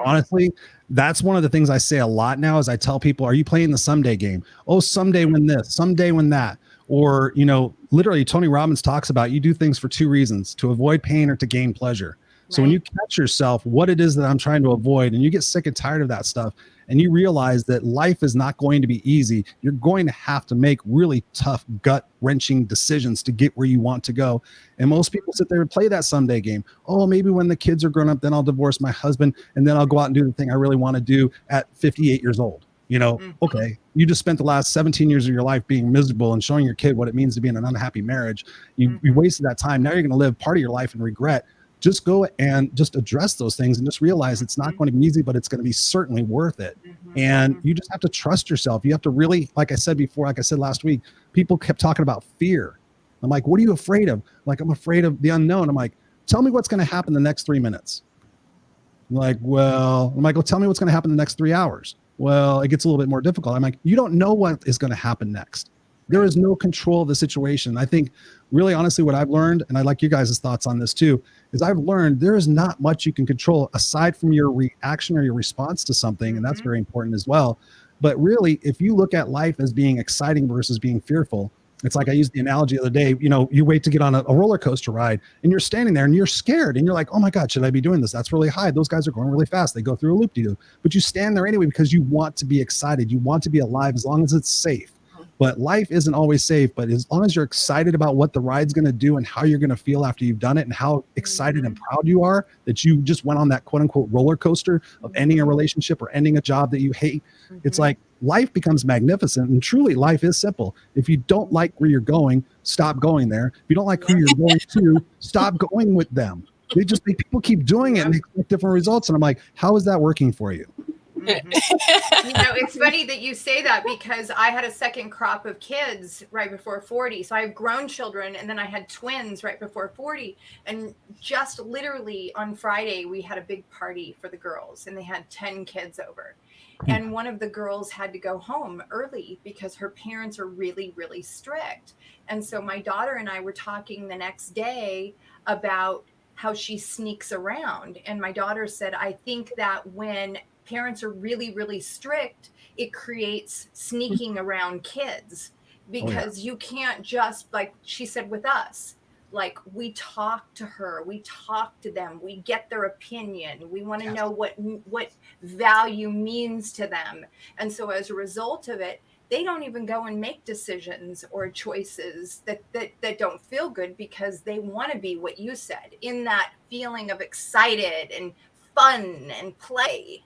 Honestly, that's one of the things I say a lot now is I tell people, are you playing the someday game? Oh, someday when this, someday when that. Or, literally Tony Robbins talks about you do things for two reasons, to avoid pain or to gain pleasure. So when you catch yourself, what it is that I'm trying to avoid, and you get sick and tired of that stuff, and you realize that life is not going to be easy, you're going to have to make really tough, gut-wrenching decisions to get where you want to go. And most people sit there and play that someday game. Oh, maybe when the kids are grown up, then I'll divorce my husband, and then I'll go out and do the thing I really want to do at 58 years old. Okay, you just spent the last 17 years of your life being miserable and showing your kid what it means to be in an unhappy marriage. You wasted that time. Now you're going to live part of your life in regret. Just go and just address those things and just realize it's not going to be easy, but it's going to be certainly worth it. And you just have to trust yourself. You have to really, like I said before, like I said last week, people kept talking about fear. I'm like, what are you afraid of? Like, I'm afraid of the unknown. I'm like, tell me what's going to happen the next 3 minutes. I'm like, well, tell me what's going to happen the next 3 hours. Well, it gets a little bit more difficult. I'm like, you don't know what is going to happen next. There is no control of the situation. I think really honestly what I've learned, and I'd like you guys' thoughts on this too, is I've learned there is not much you can control aside from your reaction or your response to something. And that's very important as well. But really, if you look at life as being exciting versus being fearful, it's like I used the analogy the other day, you wait to get on a roller coaster ride and you're standing there and you're scared and you're like, oh my God, should I be doing this? That's really high. Those guys are going really fast. They go through a loop-de-doo. But you stand there anyway because you want to be excited. You want to be alive as long as it's safe. But life isn't always safe. But as long as you're excited about what the ride's going to do and how you're going to feel after you've done it and how excited and proud you are that you just went on that quote unquote roller coaster of ending a relationship or ending a job that you hate, it's like life becomes magnificent. And truly, life is simple. If you don't like where you're going, stop going there. If you don't like who you're going to, stop going with them. People keep doing it and they get different results. And I'm like, how is that working for you? It's funny that you say that because I had a second crop of kids right before 40. So I have grown children and then I had twins right before 40. And just literally on Friday, we had a big party for the girls and they had 10 kids over. And one of the girls had to go home early because her parents are really, really strict. And so my daughter and I were talking the next day about how she sneaks around. And my daughter said, I think that when parents are really, really strict, it creates sneaking around kids because you can't just, like she said with us, like we talk to her, we talk to them, we get their opinion. We want to know what value means to them. And so as a result of it, they don't even go and make decisions or choices that don't feel good because they want to be what you said, in that feeling of excited and fun and play.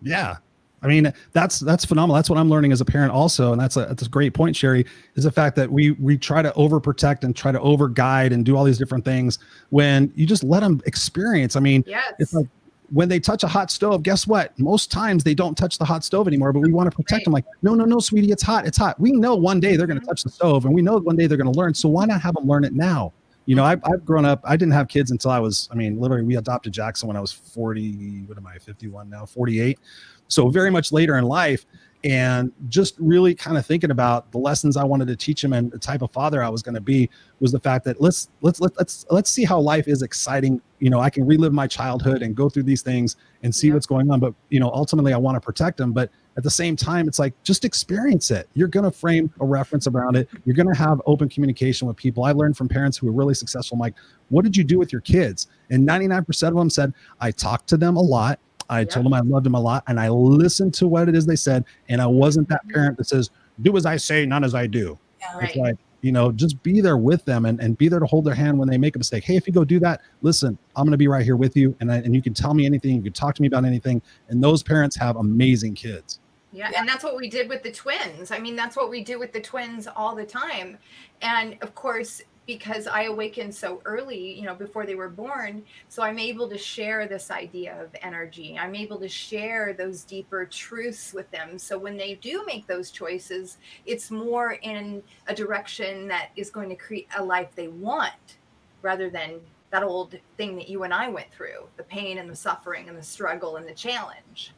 Yeah. I mean, that's phenomenal. That's what I'm learning as a parent also. And that's a great point, Sherry, is the fact that we try to overprotect and try to over guide and do all these different things when you just let them experience. I mean, it's like when they touch a hot stove, guess what? Most times they don't touch the hot stove anymore, but we want to protect them. Like, no, sweetie, it's hot. It's hot. We know one day they're going to touch the stove, and we know one day they're going to learn. So why not have them learn it now? You know, I've grown up, I didn't have kids until I was, literally we adopted Jackson when I was 40, 51 now, 48. So very much later in life. And just really kind of thinking about the lessons I wanted to teach him and the type of father I was going to be was the fact that let's see how life is exciting. You know, I can relive my childhood and go through these things and see what's going on. But, you know, ultimately I want to protect him. But at the same time, it's like, just experience it. You're going to frame a reference around it. You're going to have open communication with people. I learned from parents who were really successful. I'm like, what did you do with your kids? And 99% of them said, I talked to them a lot. I told them I loved them a lot, and I listened to what it is they said. And I wasn't that parent that says, do as I say, not as I do. Yeah, right. It's like, you know, just be there with them and be there to hold their hand when they make a mistake. Hey, if you go do that, listen, I'm going to be right here with you. And you can tell me anything. You can talk to me about anything. And those parents have amazing kids. Yeah, and that's what we did with the twins. I mean, that's what we do with the twins all the time. And of course, because I awakened so early, you know, before they were born, so I'm able to share this idea of energy. I'm able to share those deeper truths with them. So when they do make those choices, it's more in a direction that is going to create a life they want, rather than that old thing that you and I went through, the pain and the suffering and the struggle and the challenge.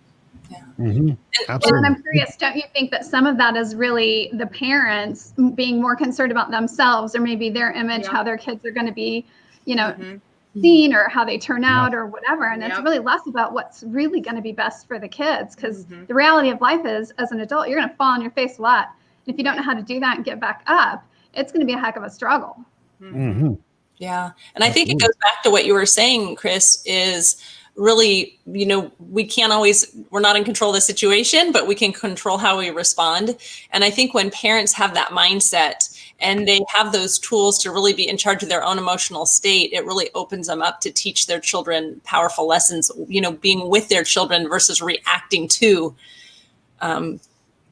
Yeah. Mm-hmm. Absolutely. And I'm curious, don't you think that some of that is really the parents being more concerned about themselves, or maybe their image, how their kids are going to be, you know, seen, or how they turn out, or whatever. And it's really less about what's really going to be best for the kids. Because the reality of life is, as an adult, you're going to fall on your face a lot. And if you don't know how to do that and get back up, it's going to be a heck of a struggle. Yeah. And I think it goes back to what you were saying, Chris, is really, you know, we're not in control of the situation, but we can control how we respond. And I think when parents have that mindset and they have those tools to really be in charge of their own emotional state, it really opens them up to teach their children powerful lessons. You know, being with their children versus reacting to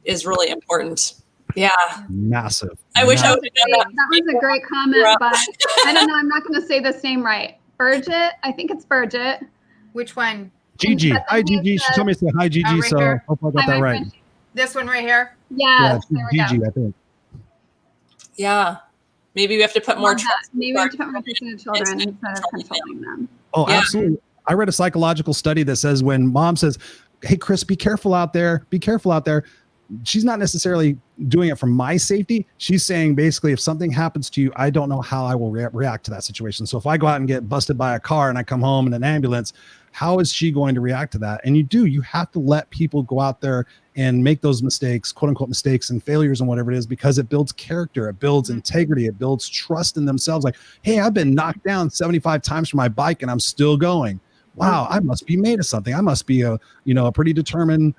is really important. Yeah. Massive. I wish I would have done that. That was a great comment, but I don't know. I'm not going to say this name right. Burgett. I think it's Burgett. Which one? Gigi. Hi, Gigi. She told me to say hi, Gigi. Right so here. hopefully I got that right. This one right here? Yeah. Gigi, I think. Yeah. Maybe we have to put more trust. Maybe we have to put more trust in the children instead of controlling them. Oh, absolutely. I read a psychological study that says when mom says, hey, Chris, be careful out there. Be careful out there. She's not necessarily doing it for my safety. She's saying basically, if something happens to you, I don't know how I will react to that situation. So if I go out and get busted by a car and I come home in an ambulance, how is she going to react to that? And you have to let people go out there and make those mistakes, quote unquote mistakes and failures and whatever it is, because it builds character, it builds integrity, it builds trust in themselves. Like, hey, I've been knocked down 75 times from my bike and I'm still going. Wow, I must be made of something. I must be a pretty determined,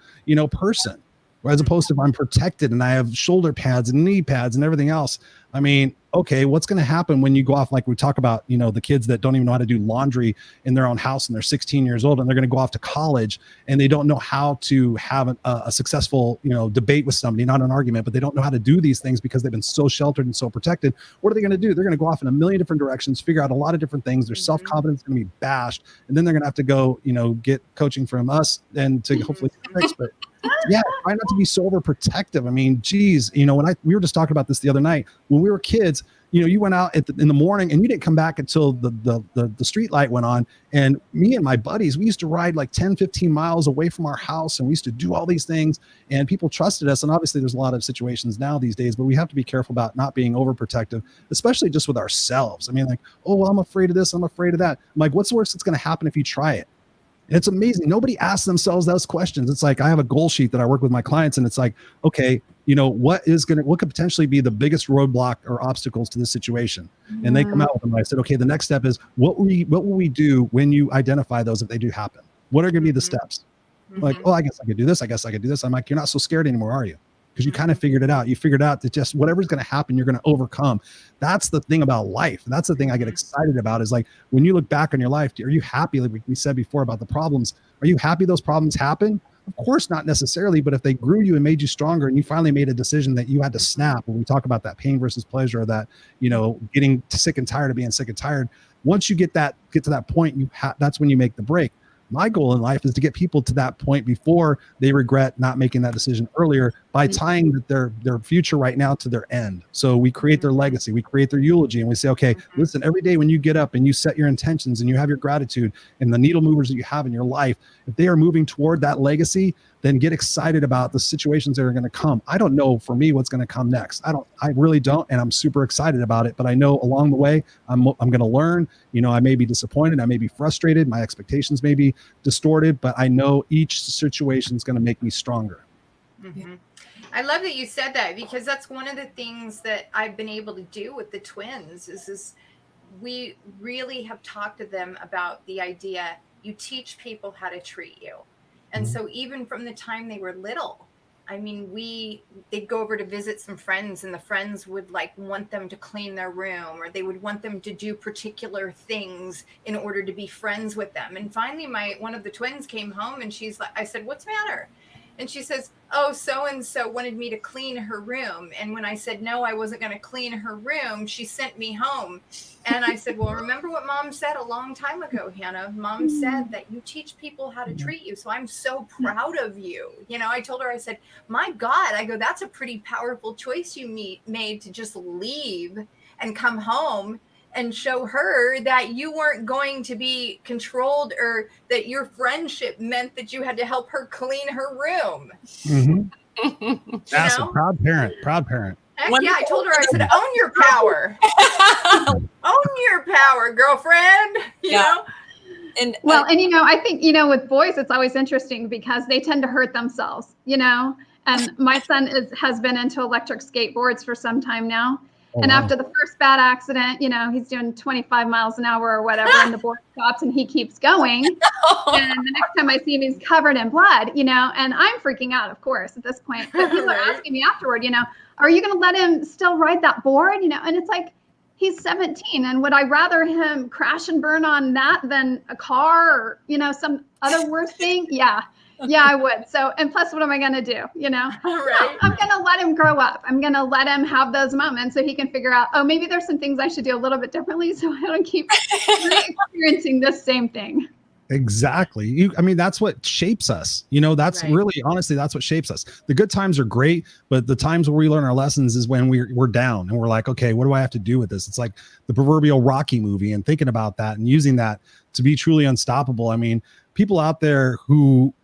person. As opposed to if I'm protected and I have shoulder pads and knee pads and everything else. I mean, okay, what's going to happen when you go off, like we talk about, the kids that don't even know how to do laundry in their own house and they're 16 years old and they're going to go off to college and they don't know how to have a successful, debate with somebody, not an argument, but they don't know how to do these things because they've been so sheltered and so protected. What are they going to do? They're going to go off in a million different directions, figure out a lot of different things. Their self-confidence is going to be bashed. And then they're going to have to go, get coaching from us and to hopefully fix it. Yeah, try not to be so overprotective. I mean, geez, we were just talking about this the other night. When we were kids, you went out in the morning and you didn't come back until the street light went on. And me and my buddies, we used to ride like 10, 15 miles away from our house. And we used to do all these things and people trusted us. And obviously there's a lot of situations now these days, but we have to be careful about not being overprotective, especially just with ourselves. I mean, like, oh, well, I'm afraid of this. I'm afraid of that. I'm like, what's the worst that's going to happen if you try it? And it's amazing. Nobody asks themselves those questions. It's like, I have a goal sheet that I work with my clients and it's like, okay, what could potentially be the biggest roadblock or obstacles to this situation? And they come out with them. And I said, okay, the next step is what will we do when you identify those, if they do happen? What are going to be the steps? Like, oh, I guess I could do this. I guess I could do this. I'm like, you're not so scared anymore, are you? Because you kind of figured it out. You figured out that just whatever's going to happen, you're going to overcome. That's the thing about life. That's the thing I get excited about is like, when you look back on your life, are you happy? Like we said before about the problems, are you happy those problems happen? Of course, not necessarily, but if they grew you and made you stronger and you finally made a decision that you had to snap, when we talk about that pain versus pleasure, that, getting sick and tired of being sick and tired, once you get to that point, that's when you make the break. My goal in life is to get people to that point before they regret not making that decision earlier by tying their future right now to their end. So we create their legacy, we create their eulogy, and we say, okay, listen, every day when you get up and you set your intentions and you have your gratitude and the needle movers that you have in your life, if they are moving toward that legacy, then get excited about the situations that are going to come. I don't know for me what's going to come next. I really don't. And I'm super excited about it. But I know along the way, I'm going to learn. You know, I may be disappointed. I may be frustrated. My expectations may be distorted. But I know each situation is going to make me stronger. Mm-hmm. I love that you said that, because that's one of the things that I've been able to do with the twins is we really have talked to them about the idea you teach people how to treat you. And so even from the time they were little, I mean, they'd go over to visit some friends, and the friends would like want them to clean their room, or they would want them to do particular things in order to be friends with them. And finally, one of the twins came home, and she's like, I said, "What's the matter?" And she says, "Oh, so-and-so wanted me to clean her room. And when I said no, I wasn't going to clean her room, she sent me home." And I said, "Well, remember what Mom said a long time ago, Hannah. Mom said that you teach people how to treat you. So I'm so proud of you." You know, I told her, I said, "My God," I go, "that's a pretty powerful choice you made to just leave and come home and show her that you weren't going to be controlled, or that your friendship meant that you had to help her clean her room." Mm-hmm. That's a proud parent. Heck yeah, I told her, I said, "Own your power." Own your power, girlfriend. You know? And you know, I think, you know, with boys, it's always interesting because they tend to hurt themselves, you know, and my son has been into electric skateboards for some time now. And after the first bad accident, you know, he's doing 25 miles an hour or whatever, and the board stops and he keeps going. And the next time I see him, he's covered in blood, you know, and I'm freaking out, of course, at this point. But people are asking me afterward, you know, "Are you going to let him still ride that board?" You know, and it's like, he's 17. And would I rather him crash and burn on that than a car or, you know, some other worse thing? Yeah. Yeah, I would. So, and plus, what am I going to do? You know, Right. I'm going to let him grow up. I'm going to let him have those moments so he can figure out, oh, maybe there's some things I should do a little bit differently so I don't keep experiencing this same thing. Exactly. I mean, that's what shapes us. You know, that's really, honestly, that's what shapes us. The good times are great, but the times where we learn our lessons is when we're down and we're like, okay, what do I have to do with this? It's like the proverbial Rocky movie, and thinking about that and using that to be truly unstoppable. I mean, people out there who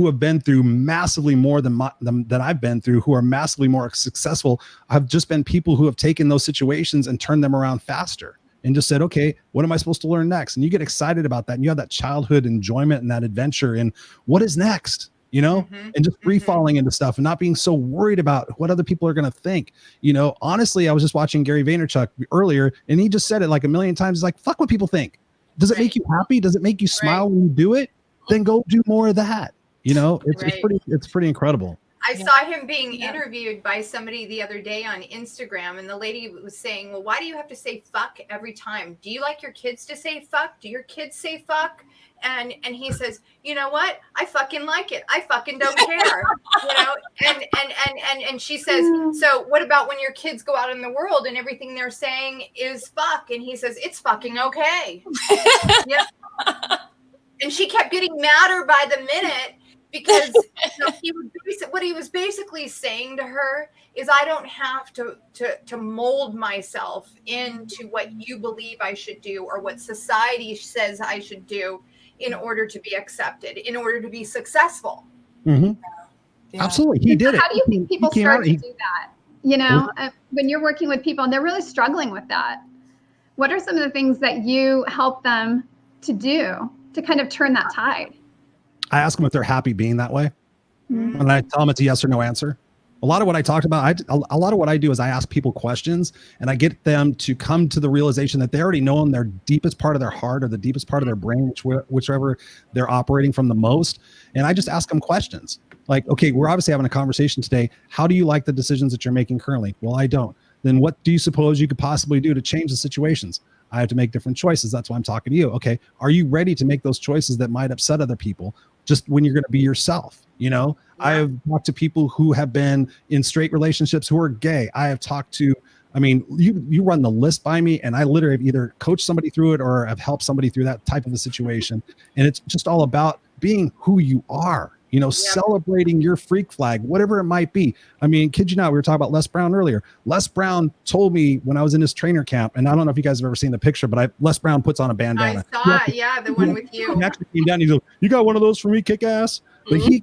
have been through massively more than I've been through, who are massively more successful, have just been people who have taken those situations and turned them around faster and just said, okay, what am I supposed to learn next? And you get excited about that. And you have that childhood enjoyment and that adventure and what is next, you know, and just free falling into stuff and not being so worried about what other people are going to think. You know, honestly, I was just watching Gary Vaynerchuk earlier, and he just said it like a million times. He's like, fuck what people think. Does it make you happy? Does it make you smile when you do it? Then go do more of that. You know, it's pretty incredible. I saw him being interviewed by somebody the other day on Instagram, and the lady was saying, "Well, why do you have to say fuck every time? Do you like your kids to say fuck? Do your kids say fuck?" And he says, "You know what? I fucking like it. I fucking don't care." You know, and she says, "So what about when your kids go out in the world and everything they're saying is fuck?" And he says, "It's fucking okay." Yep. And she kept getting madder by the minute. Because what he was basically saying to her is, I don't have to mold myself into what you believe I should do or what society says I should do in order to be accepted, in order to be successful. Mm-hmm. Yeah. Absolutely. He did it. How do you think people start to do that? You know, when you're working with people and they're really struggling with that, what are some of the things that you help them to do to kind of turn that tide? I ask them if they're happy being that way. And I tell them it's a yes or no answer. A lot of what I talked about, a lot of what I do is I ask people questions and I get them to come to the realization that they already know in their deepest part of their heart or the deepest part of their brain, whichever they're operating from the most. And I just ask them questions like, okay, we're obviously having a conversation today. How do you like the decisions that you're making currently? Well, I don't. Then what do you suppose you could possibly do to change the situations? I have to make different choices. That's why I'm talking to you. Okay. Are you ready to make those choices that might upset other people just when you're going to be yourself? You know, I have talked to people who have been in straight relationships who are gay. I have talked to I mean, you run the list by me, and I literally have either coached somebody through it or have helped somebody through that type of a situation. And it's just all about being who you are, celebrating your freak flag, whatever it might be. I mean, kid you not, we were talking about Les Brown earlier. Les Brown told me when I was in his trainer camp, and I don't know if you guys have ever seen the picture, but Les Brown puts on a bandana. I saw it, yeah, the one with you. He actually came down and he goes, "You got one of those for me, kick-ass?" But he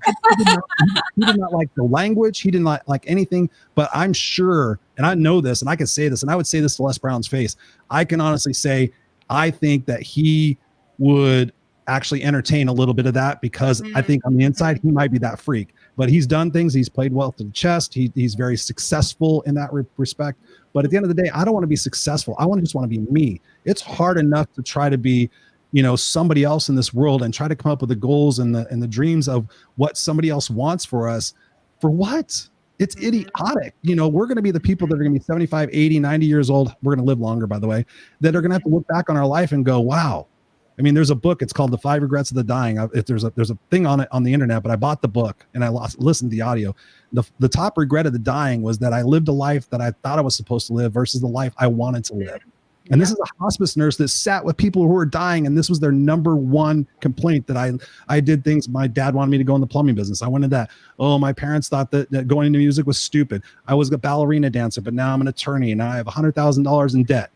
did not like the language. He didn't like anything. But I'm sure, and I know this, and I can say this, and I would say this to Les Brown's face. I can honestly say, I think that he would actually entertain a little bit of that, because I think on the inside, he might be that freak. But he's done things. He's played well to the chest. He's very successful in that respect. But at the end of the day, I don't want to be successful. I just want to be me. It's hard enough to try to be somebody else in this world and try to come up with the goals and the dreams of what somebody else wants for us. For what? It's idiotic. We're going to be the people that are going to be 75, 80, 90 years old. We're going to live longer, by the way, that are going to have to look back on our life and go, wow. I mean, there's a book, it's called The 5 Regrets of the Dying. There's a thing on it on the internet, but I bought the book and I listened to the audio. The top regret of the dying was that I lived a life that I thought I was supposed to live versus the life I wanted to live. And this is a hospice nurse that sat with people who were dying, and this was their number one complaint, that I did things. My dad wanted me to go in the plumbing business. I went into that. Oh, my parents thought that going into music was stupid. I was a ballerina dancer, but now I'm an attorney, and now I have $100,000 in debt,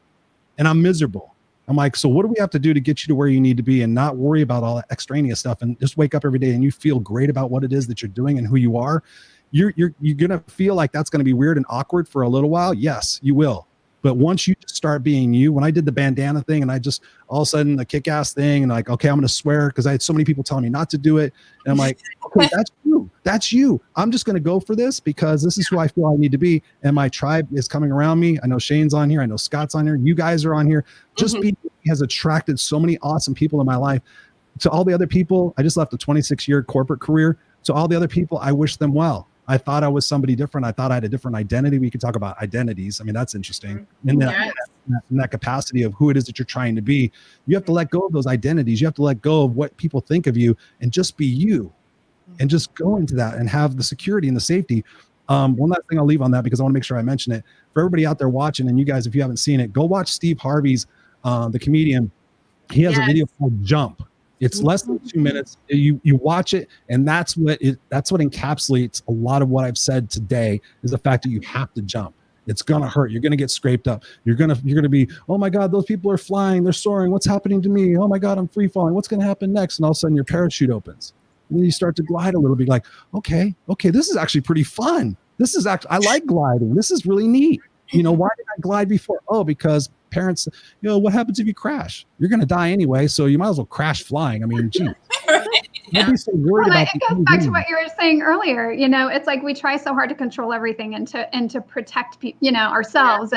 and I'm miserable. I'm like, so what do we have to do to get you to where you need to be and not worry about all that extraneous stuff, and just wake up every day and you feel great about what it is that you're doing and who you are? You're going to feel like that's going to be weird and awkward for a little while. Yes, you will. But once you just start being you, when I did the bandana thing and I just all of a sudden the kick-ass thing and like, okay, I'm going to swear because I had so many people telling me not to do it. And I'm like, okay, that's you. That's you. I'm just going to go for this because this is who I feel I need to be. And my tribe is coming around me. I know Shane's on here. I know Scott's on here. You guys are on here. Just being has attracted so many awesome people in my life. To all the other people, I just left a 26-year corporate career. To all the other people, I wish them well. I thought I was somebody different. I thought I had a different identity. We could talk about identities. I mean, that's interesting. In that capacity of who it is that you're trying to be, you have to let go of those identities. You have to let go of what people think of you and just be you, and just go into that and have the security and the safety. One last thing I'll leave on that, because I want to make sure I mention it for everybody out there watching. And you guys, if you haven't seen it, go watch Steve Harvey's, the comedian. He has a video called Jump. It's less than 2 minutes. You watch it, and that's what encapsulates a lot of what I've said today, is the fact that you have to jump. It's gonna hurt. You're gonna get scraped up. You're gonna be, oh my God, those people are flying, they're soaring. What's happening to me? Oh my God, I'm free falling. What's gonna happen next? And all of a sudden your parachute opens. And then you start to glide a little bit, like, okay, this is actually pretty fun. I like gliding. This is really neat. Why did I glide before? Oh, because parents, what happens if you crash? You're going to die anyway, so you might as well crash flying. I mean, geez. Don't be so worried about it goes back to what you were saying earlier. It's like we try so hard to control everything and to protect ourselves.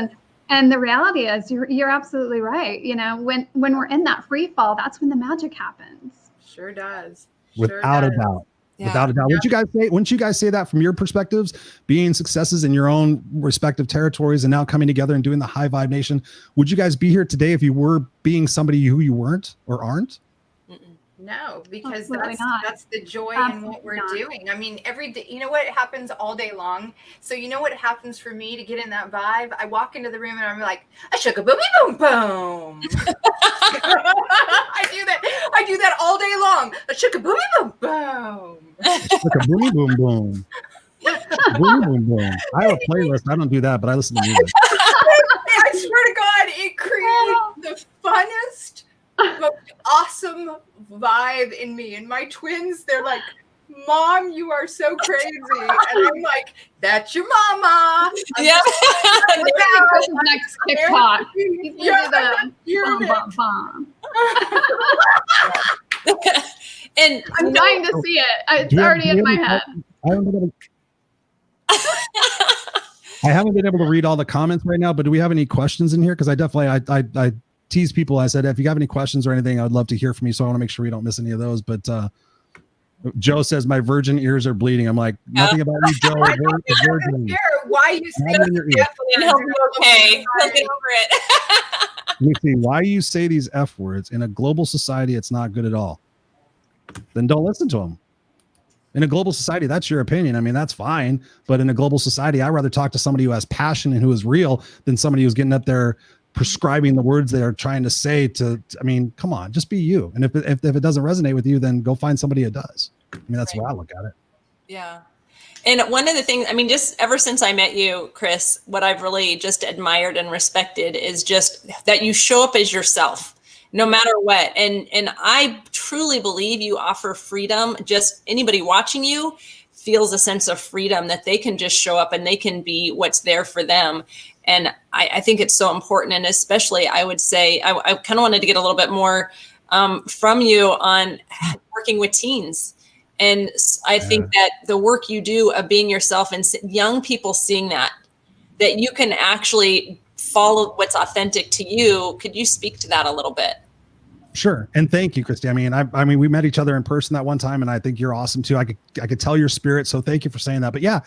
And the reality is, you're absolutely right. When we're in that free fall, that's when the magic happens. Sure does. Without a doubt. Yeah. Without a doubt. Wouldn't you guys say that from your perspectives, being successes in your own respective territories and now coming together and doing the High Vibe Nation? Would you guys be here today if you were being somebody who you weren't or aren't? No, because that's the joy in what we're doing. I mean, every day, you know what happens all day long? So you know what happens for me to get in that vibe? I walk into the room and I'm like, I shook a boomy boom boom. I do that all day long. I shook a boomy boom boom. Shook a boomy boom boom. Boom boom boom. I have a playlist. I don't do that, but I listen to music. I swear to God, it creates the funnest, most awesome vibe in me. And my twins, they're like, Mom, you are so crazy. And I'm like, that's your mama. Yeah. Next TikTok. And I'm dying to see it. It's already in my head. I haven't been able to read all the comments right now, but do we have any questions in here? Because I definitely I tease people. I said, if you have any questions or anything, I would love to hear from you. So I want to make sure we don't miss any of those. But Joe says my virgin ears are bleeding. I'm like, nothing about you, Joe. Why you say that? He'll be okay. He'll get over it. Let me see. Why you say these F words in a global society? It's not good at all. Then don't listen to them. In a global society, that's your opinion. I mean, that's fine. But in a global society, I'd rather talk to somebody who has passion and who is real than somebody who's getting up there prescribing the words they're trying to say I mean, come on, just be you. And if it doesn't resonate with you, then go find somebody who does. I mean, that's where I look at it. Yeah. And one of the things, I mean, just ever since I met you, Chris, what I've really just admired and respected is just that you show up as yourself, no matter what. And I truly believe you offer freedom. Just anybody watching you feels a sense of freedom that they can just show up and they can be what's there for them. And I think it's so important. And especially, I would say, I kind of wanted to get a little bit more from you on working with teens. And I think that the work you do of being yourself and young people seeing that you can actually follow what's authentic to you. Could you speak to that a little bit? Sure. And thank you, Christy. I mean, we met each other in person that one time, and I think you're awesome too. I could tell your spirit. So thank you for saying that. But yeah,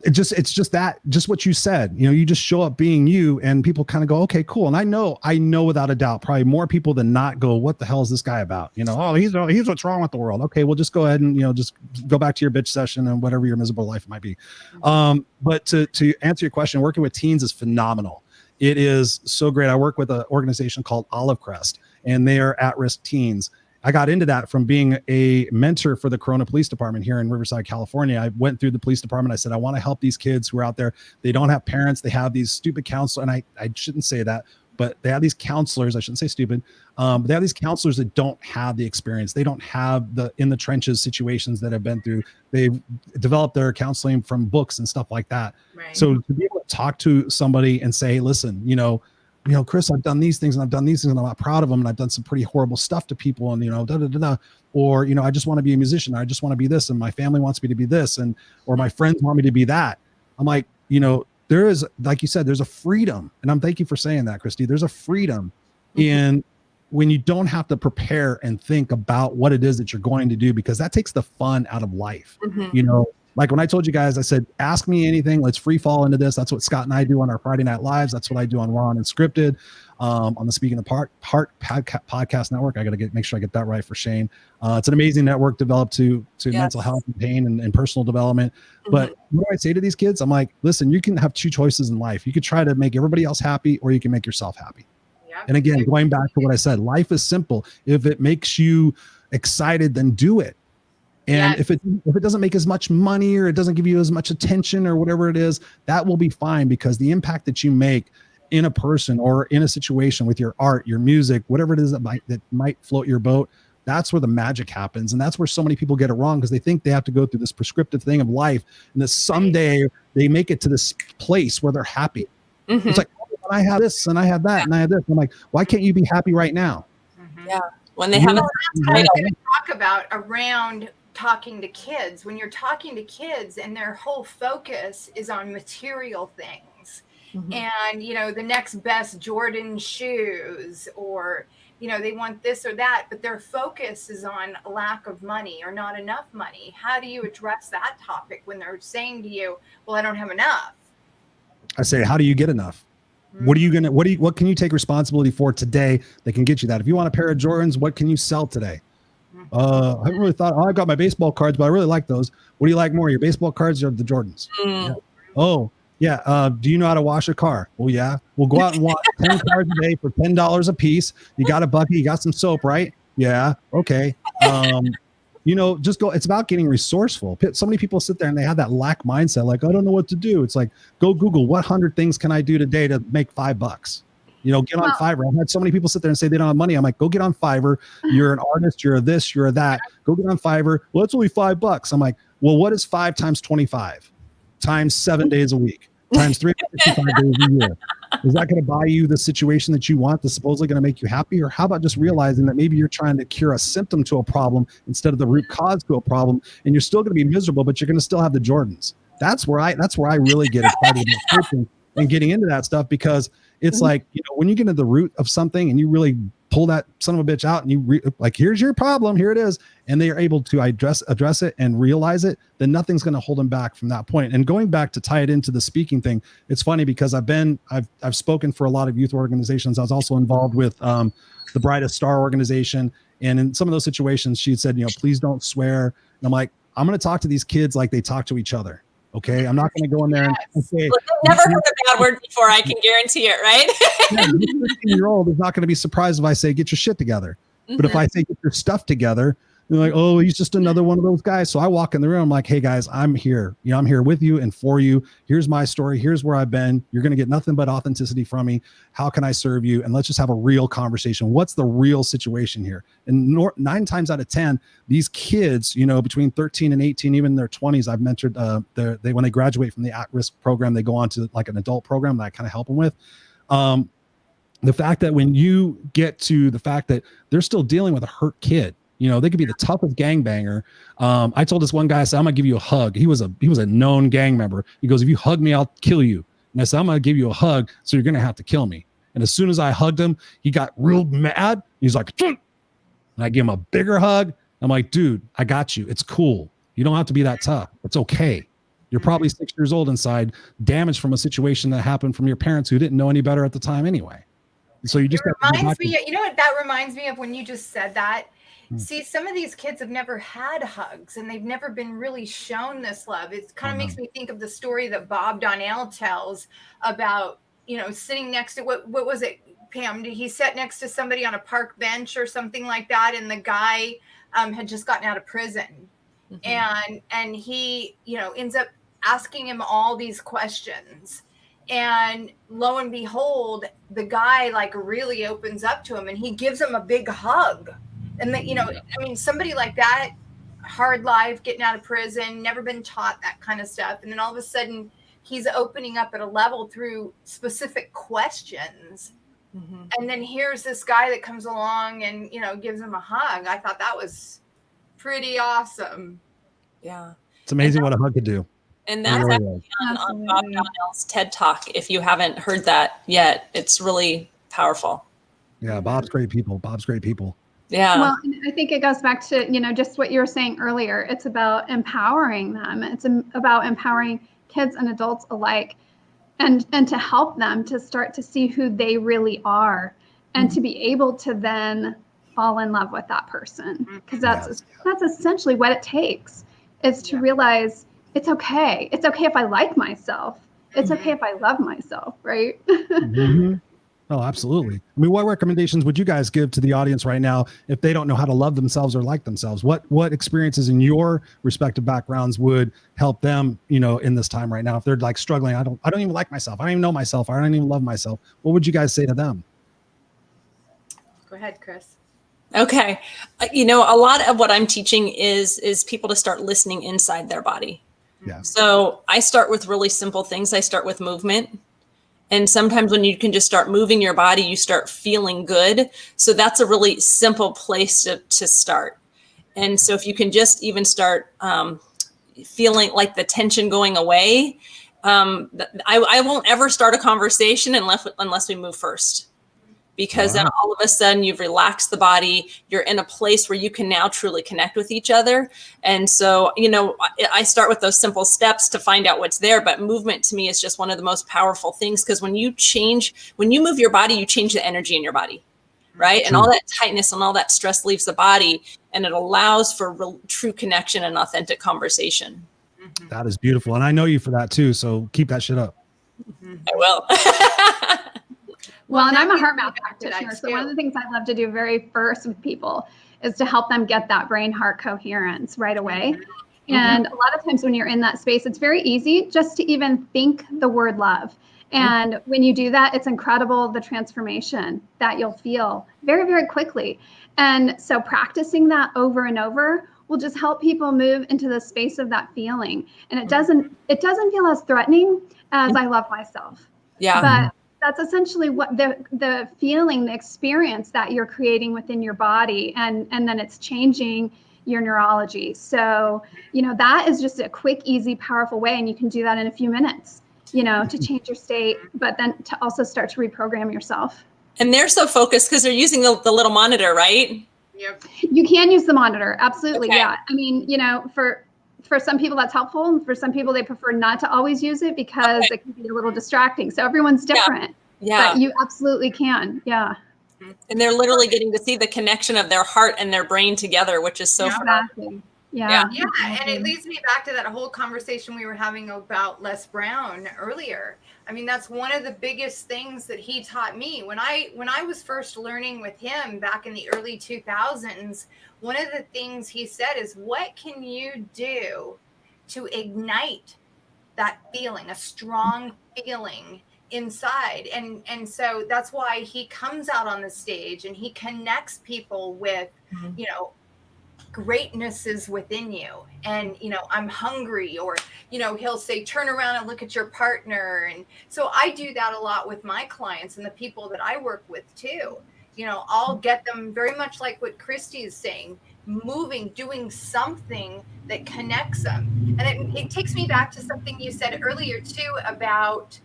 it's just what you said. You know, you just show up being you, and people kind of go, okay, cool. And I know without a doubt, probably more people than not go, what the hell is this guy about? You know, oh, he's what's wrong with the world. Okay, well, just go ahead and, you know, just go back to your bitch session and whatever your miserable life might be. But to answer your question, working with teens is phenomenal. It is so great. I work with an organization called Olive Crest, and they are at-risk teens. I got into that from being a mentor for the Corona Police Department here in Riverside, California. I went through the police department. I said, I want to help these kids who are out there. They don't have parents. They have these stupid counselors. And I shouldn't say that, but they have these counselors. I shouldn't say stupid. But they have these counselors that don't have the experience. They don't have the in the trenches situations that have been through. They've developed their counseling from books and stuff like that. Right. So to be able to talk to somebody and say, listen, you know, Chris, I've done these things and I've done these things and I'm not proud of them. And I've done some pretty horrible stuff to people and, you know, or, you know, I just want to be a musician. I just want to be this. And my family wants me to be this. Or my friends want me to be that. I'm like, you know, there is, like you said, there's a freedom. And I'm thank you for saying that, Christy. There's a freedom in when you don't have to prepare and think about what it is that you're going to do, because that takes the fun out of life. You know, like when I told you guys, I said, ask me anything. Let's free fall into this. That's what Scott and I do on our Friday Night Lives. That's what I do on Raw and Unscripted, on the Speaking of Part podcast network. I got to make sure I get that right for Shane. It's an amazing network developed to mental health and pain and personal development. But what do I say to these kids? I'm like, listen, you can have two choices in life. You could try to make everybody else happy, or you can make yourself happy. And again, going back to what I said, life is simple. If it makes you excited, then do it. And if it doesn't make as much money, or it doesn't give you as much attention, or whatever it is, that will be fine, because the impact that you make in a person or in a situation with your art, your music, whatever it is that might float your boat, that's where the magic happens. And that's where so many people get it wrong, because they think they have to go through this prescriptive thing of life, and that someday they make it to this place where they're happy. It's like, oh, I have this and I have that and I have this. I'm like, why can't you be happy right now? Yeah. When they have that's what I'm going to talk about around talking to kids. When you're talking to kids and their whole focus is on material things, and, you know, the next best Jordan shoes, or, you know, they want this or that, but their focus is on a lack of money or not enough money. How do you address that topic when they're saying to you, well, I don't have enough? I say, how do you get enough? What can you take responsibility for today that can get you that? If you want a pair of Jordans, what can you sell today? I haven't really thought. I've got my baseball cards, but I really like those. What do you like more, your baseball cards or the Jordans? Yeah. Oh, yeah. Do you know how to wash a car? Well, yeah. We'll go out and wash 10 cars a day for $10 a piece. You got a bucket, you got some soap, right? Yeah. Okay. You know, just go. It's about getting resourceful. So many people sit there and they have that lack mindset. Like, I don't know what to do. It's like, go Google what 100 things can I do today to make $5. You know, get on Fiverr. I've had so many people sit there and say they don't have money. I'm like, go get on Fiverr. You're an artist. You're a this, you're a that. Go get on Fiverr. Well, it's only $5. I'm like, well, what is 5 times 25 times 7 days a week times 365 days a year? Is that going to buy you the situation that you want that's supposedly going to make you happy? Or how about just realizing that maybe you're trying to cure a symptom to a problem instead of the root cause to a problem, and you're still going to be miserable, but you're going to still have the Jordans. That's where I really get excited about coaching, and getting into that stuff, because it's like, when you get into the root of something and you really pull that son of a bitch out and you like, here's your problem, here it is, and they are able to address it and realize it, then nothing's going to hold them back from that point. And going back to tie it into the speaking thing, it's funny because I've spoken for a lot of youth organizations. I was also involved with the Brightest Star organization, and in some of those situations she said, please don't swear, and I'm like, I'm going to talk to these kids like they talk to each other. Okay, I'm not going to go in there and say, Look, I've never heard a bad word before. I can guarantee it, right? yeah, the 15-year-old is not going to be surprised if I say, get your shit together. But if I say, get your stuff together, they're like, oh, he's just another one of those guys. So I walk in the room, I'm like, hey guys, I'm here. I'm here with you and for you. Here's my story. Here's where I've been. You're going to get nothing but authenticity from me. How can I serve you? And let's just have a real conversation. What's the real situation here? And 9 times out of 10, these kids, between 13 and 18, even in their 20s, I've mentored, when they graduate from the at-risk program, they go on to like an adult program that I kind of help them with. The fact that when you get to the fact that they're still dealing with a hurt kid, they could be the toughest gangbanger. I told this one guy, I said, I'm going to give you a hug. He was a known gang member. He goes, if you hug me, I'll kill you. And I said, I'm going to give you a hug, so you're going to have to kill me. And as soon as I hugged him, he got real mad. He's like, and I give him a bigger hug. I'm like, dude, I got you. It's cool. You don't have to be that tough. It's okay. You're probably 6 years old inside, damaged from a situation that happened from your parents who didn't know any better at the time anyway. So you just reminds me, what that reminds me of when you just said that. See, some of these kids have never had hugs and they've never been really shown this love. It kind of makes me think of the story that Bob Donnell tells about, sitting next to what was it, Pam? He sat next to somebody on a park bench or something like that, and the guy had just gotten out of prison, and he, ends up asking him all these questions. And lo and behold, the guy like really opens up to him and he gives him a big hug. And that, somebody like that, hard life, getting out of prison, never been taught that kind of stuff. And then all of a sudden he's opening up at a level through specific questions. And then here's this guy that comes along and, gives him a hug. I thought that was pretty awesome. Yeah. It's amazing what a hug could do. And that's actually on Bob Donnell's TED Talk. If you haven't heard that yet, it's really powerful. Yeah, Bob's great people. Yeah. Well, I think it goes back to, just what you were saying earlier. It's about empowering them. It's about empowering kids and adults alike, and to help them to start to see who they really are, and to be able to then fall in love with that person. Because that's essentially what it takes, is to realize it's okay. It's okay if I like myself. It's okay if I love myself, right? Oh, absolutely. I mean, what recommendations would you guys give to the audience right now if they don't know how to love themselves or like themselves? What experiences in your respective backgrounds would help them, in this time right now? If they're like struggling, I don't even like myself. I don't even know myself. I don't even love myself. What would you guys say to them? Go ahead, Chris. Okay. A lot of what I'm teaching is people to start listening inside their body. Yeah. So I start with really simple things. I start with movement. And sometimes when you can just start moving your body, you start feeling good. So that's a really simple place to start. And so if you can just even start feeling like the tension going away, I won't ever start a conversation unless we move first. Because then all of a sudden you've relaxed the body, you're in a place where you can now truly connect with each other. And so, I start with those simple steps to find out what's there, but movement to me is just one of the most powerful things, because when you move your body, you change the energy in your body, right? And all that tightness and all that stress leaves the body, and it allows for true connection and authentic conversation. That is beautiful. And I know you for that too. So keep that shit up. I will. Well, and I'm a heart math practitioner. So one of the things I love to do very first with people is to help them get that brain-heart coherence right away. And a lot of times when you're in that space, it's very easy just to even think the word love. And when you do that, it's incredible, the transformation that you'll feel very, very quickly. And so practicing that over and over will just help people move into the space of that feeling. And it doesn't feel as threatening as I love myself. Yeah. But that's essentially what the feeling, the experience that you're creating within your body, and then it's changing your neurology. So, that is just a quick, easy, powerful way, and you can do that in a few minutes. to change your state, but then to also start to reprogram yourself. And they're so focused because they're using the little monitor, right? Yep. You can use the monitor. Absolutely. Okay. Yeah. I mean, for some people that's helpful. And for some people, they prefer not to always use it because it can be a little distracting. So everyone's different. Yeah. But you absolutely can. Yeah. And they're literally getting to see the connection of their heart and their brain together, which is so fun. Exactly. Yeah. Yeah, and it leads me back to that whole conversation we were having about Les Brown earlier. I mean, that's one of the biggest things that he taught me when I was first learning with him back in the early 2000s. One of the things he said is, what can you do to ignite that feeling, a strong feeling inside? And so that's why he comes out on the stage and he connects people with, greatness is within you. And, I'm hungry, or, he'll say, turn around and look at your partner. And so I do that a lot with my clients and the people that I work with too. I'll get them very much like what Christy is saying, moving, doing something that connects them. And it takes me back to something you said earlier too about,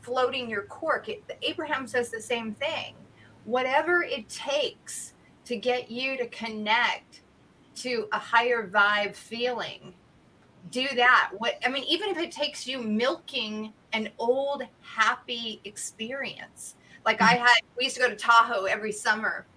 floating your cork. Abraham says the same thing. Whatever it takes to get you to connect to a higher vibe feeling, do that. Even if it takes you milking an old happy experience. Like we used to go to Tahoe every summer,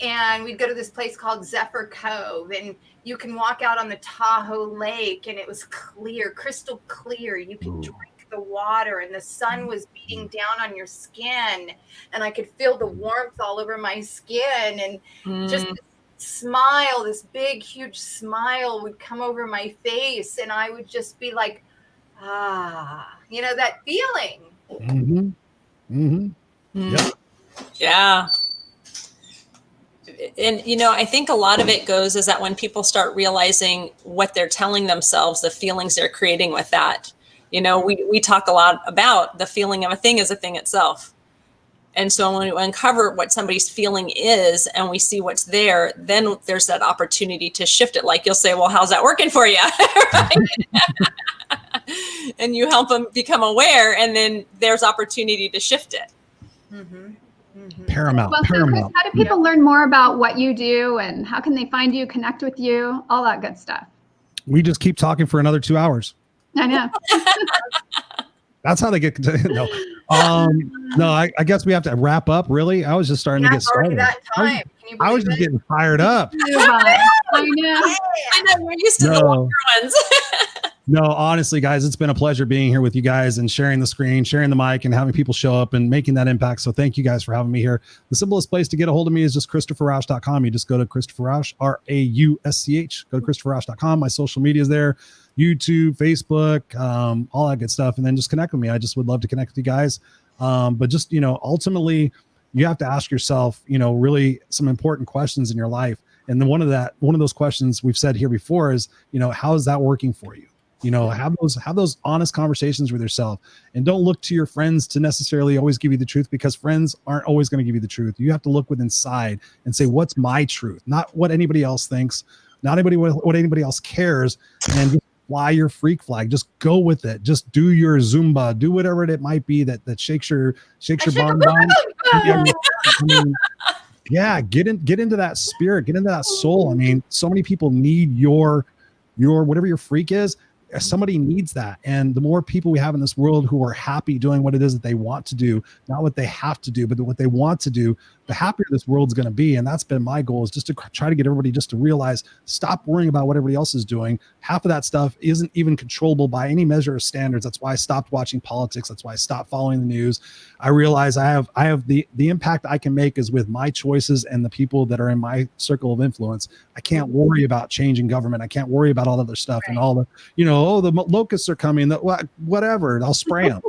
and we'd go to this place called Zephyr Cove, and you can walk out on the Tahoe Lake, and it was clear, crystal clear. You could drink the water, and the sun was beating down on your skin, and I could feel the warmth all over my skin, and just this smile, this big huge smile would come over my face, and I would just be like, that feeling. Yeah. And, I think a lot of it goes is that when people start realizing what they're telling themselves, the feelings they're creating with that, we talk a lot about the feeling of a thing is a thing itself. And so when we uncover what somebody's feeling is and we see what's there, then there's that opportunity to shift it. Like you'll say, well, how's that working for you? And you help them become aware, and then there's opportunity to shift it. Paramount. Well, so Chris, how do people learn more about what you do, and how can they find you, connect with you, all that good stuff? We just keep talking for another 2 hours. I know. That's how they get. No, I guess we have to wrap up. Really, I was just starting to get started. That time. I was just getting fired up. I know. We're used to the longer ones. No, honestly, guys, it's been a pleasure being here with you guys and sharing the screen, sharing the mic, and having people show up and making that impact. So thank you guys for having me here. The simplest place to get a hold of me is just ChristopherRausch.com. You just go to Christopher Rausch, RAUSCH. Go to ChristopherRausch.com. My social media is there, YouTube, Facebook, all that good stuff. And then just connect with me. I just would love to connect with you guys. But just, ultimately, you have to ask yourself, really some important questions in your life. And then one of those questions we've said here before is, how is that working for you? Have those honest conversations with yourself, and don't look to your friends to necessarily always give you the truth, because friends aren't always going to give you the truth. You have to look within inside and say, what's my truth? Not what anybody else thinks, not what anybody else cares. And just fly your freak flag. Just go with it. Just do your Zumba, do whatever it might be that shakes your bonbon. Get into that spirit, get into that soul. I mean, so many people need your whatever your freak is. Somebody needs that. And the more people we have in this world who are happy doing what it is that they want to do, not what they have to do, but what they want to do, the happier this world's going to be. And that's been my goal, is just to try to get everybody just to realize, stop worrying about what everybody else is doing. Half of that stuff isn't even controllable by any measure of standards. That's why I stopped watching politics. That's why I stopped following the news. I realize I have the impact I can make is with my choices and the people that are in my circle of influence. I can't worry about changing government. I can't worry about all other stuff and all the, the locusts are coming, whatever. I'll spray them,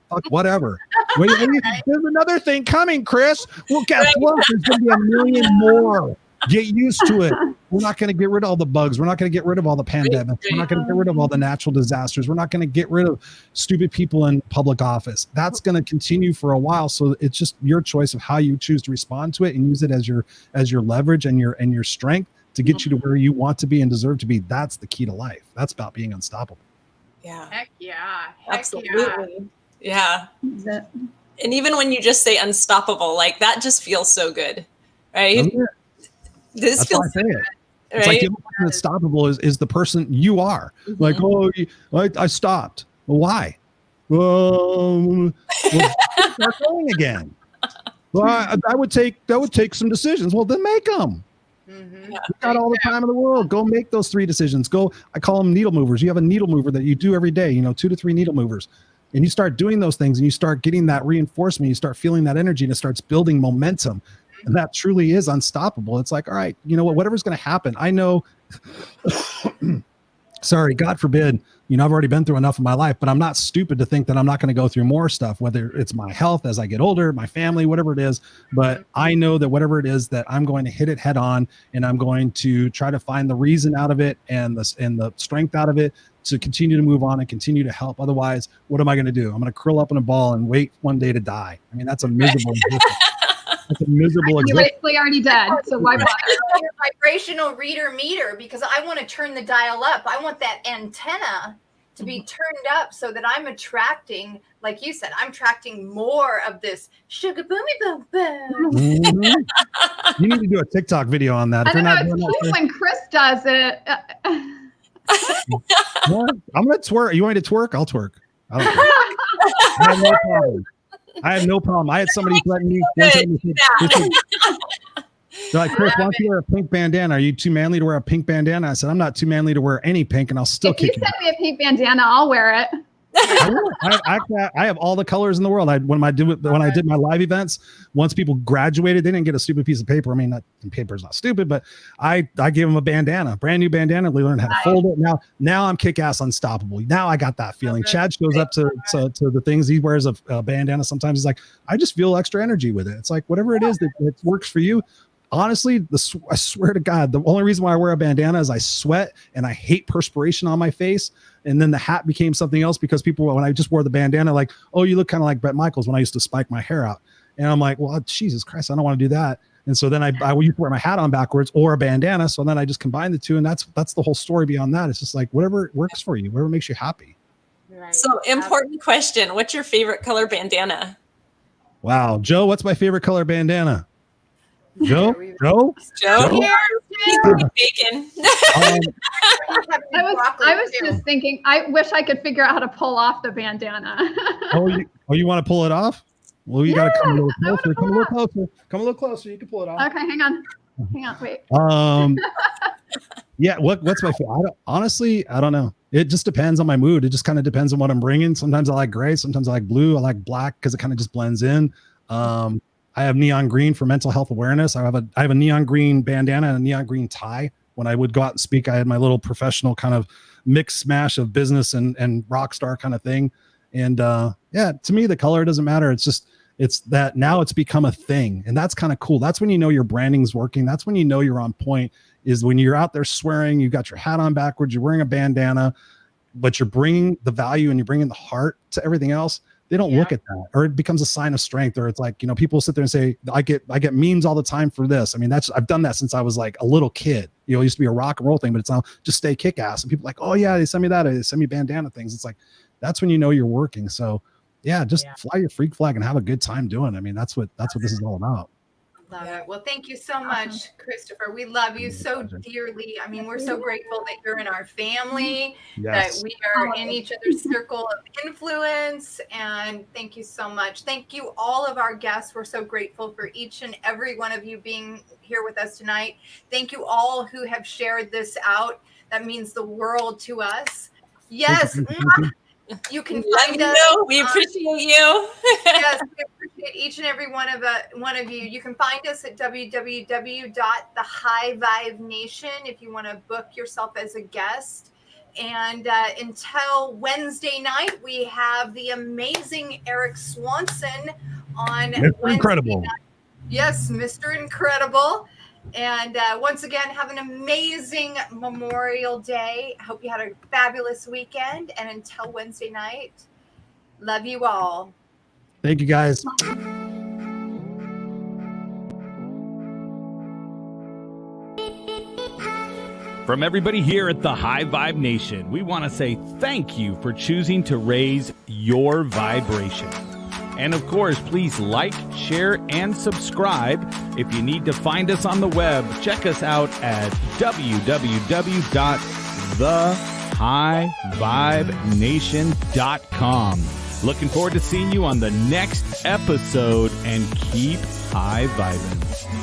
fuck whatever. There's another thing coming, Chris. Well, guess what? There's going to be a million more. Get used to it. We're not going to get rid of all the bugs. We're not going to get rid of all the pandemics. We're not going to get rid of all the natural disasters. We're not going to get rid of stupid people in public office. That's going to continue for a while. So it's just your choice of how you choose to respond to it, and use it as your leverage and your strength to get you to where you want to be and deserve to be. That's the key to life. That's about being unstoppable. Yeah. Heck yeah. Heck Absolutely. Yeah. That- And even when you just say unstoppable, like that just feels so good. Right? Doesn't it? This That's why feels I say it. right? It's like the only person that's stoppable is the person you are. Mhm. Like, oh, I stopped. Well, why? Well, start going again. Well, I would take some decisions. Well, then make them. Mm-hmm. Yeah. You got all the time in the world. Go make those 3 decisions. Go. I call them needle movers. You have a needle mover that you do every day. 2 to 3 needle movers, and you start doing those things, and you start getting that reinforcement. You start feeling that energy, and it starts building momentum. And that truly is unstoppable. It's like, all right, you know what? Whatever's going to happen, I know. Sorry, God forbid, I've already been through enough of my life, but I'm not stupid to think that I'm not going to go through more stuff, whether it's my health as I get older, my family, whatever it is. But I know that whatever it is, that I'm going to hit it head on, and I'm going to try to find the reason out of it and the strength out of it to continue to move on and continue to help. Otherwise, what am I going to do? I'm going to curl up in a ball and wait one day to die. I mean, that's a miserable existence. That's a miserable You're existence. basically already dead, so why bother? Your vibrational reader meter, because I want to turn the dial up. I want that antenna to be turned up so that I'm attracting, like you said, I'm attracting more of this sugar boomy boom boom. You need to do a TikTok video on that. I If you're don't know. not It's doing cute that, when Chris does it. what? I'm gonna twerk. You want me to twerk? I'll twerk. I don't care. I have no problem. I had somebody threaten me. One time they said, they're like, Chris, why don't you wear a pink bandana? Are you too manly to wear a pink bandana? I said, I'm not too manly to wear any pink, and I'll still If you kick you. send me a pink bandana, I'll wear it. I have all the colors in the world. When I did my live events, once people graduated, they didn't get a stupid piece of paper. I mean, paper's not stupid, but I gave them a bandana, brand new bandana. We learned how to fold it. Now I'm kick-ass unstoppable. Now I got that feeling. Chad shows up to the things. He wears a bandana sometimes. He's like, I just feel extra energy with it. It's like whatever it is that works for you. Honestly, I swear to God, the only reason why I wear a bandana is I sweat and I hate perspiration on my face. And then the hat became something else because people, when I just wore the bandana, like, oh, you look kind of like Bret Michaels when I used to spike my hair out. And I'm like, well, Jesus Christ, I don't want to do that. And so then I used to wear my hat on backwards or a bandana. So then I just combined the two. And that's the whole story beyond that. It's just like whatever works for you, whatever makes you happy. Right. So important question. What's your favorite color bandana? Wow. Joe, what's my favorite color bandana? Joe? Joe? Here's He's cooking bacon. I was just thinking, I wish I could figure out how to pull off the bandana. You want to pull it off? Well, you got to come a little I wanna closer. pull Come a little it off. closer. Come a little closer. You can pull it off. Okay, hang on, wait. Yeah. What's my favorite? Honestly, I don't know. It just depends on my mood. It just kind of depends on what I'm bringing. Sometimes I like gray. Sometimes I like blue. I like black because it kind of just blends in. I have neon green for mental health awareness. I have a neon green bandana and a neon green tie. When I would go out and speak, I had my little professional kind of mix smash of business and rock star kind of thing. And yeah, to me, the color doesn't matter. It's that now it's become a thing. And that's kind of cool. That's when you know your branding's working. That's when you know you're on point, is when you're out there swearing, you got your hat on backwards, you're wearing a bandana, but you're bringing the value and you're bringing the heart to everything else. They don't look at that, or it becomes a sign of strength, or it's like, people sit there and say, I get memes all the time for this. I mean, I've done that since I was like a little kid. It used to be a rock and roll thing, but it's now just stay kick ass. And people are like, oh yeah, they send me that. They send me bandana things. It's like, that's when you know you're working. So yeah, just fly your freak flag and have a good time doing it. I mean, that's what this is all about. Love it. Well, thank you so much, Christopher. We love you so dearly. I mean, we're so grateful that you're in our family, that we are in each other's circle of influence. And thank you so much. Thank you, all of our guests. We're so grateful for each and every one of you being here with us tonight. Thank you all who have shared this out. That means the world to us. Yes. You can find us. We appreciate you. Yes, we appreciate each and every one of you. You can find us at www.thehighvibenation if you want to book yourself as a guest. And until Wednesday night, we have the amazing Eric Swanson on Mr. Wednesday Incredible. night. Yes, Mr. Incredible. And once again, have an amazing Memorial Day. I hope you had a fabulous weekend. And until Wednesday night, love you all. Thank you, guys. From everybody here at the High Vibe Nation, we want to say thank you for choosing to raise your vibration. And of course, please like, share, and subscribe. If you need to find us on the web, check us out at www.thehighvibenation.com. Looking forward to seeing you on the next episode, and keep high vibing.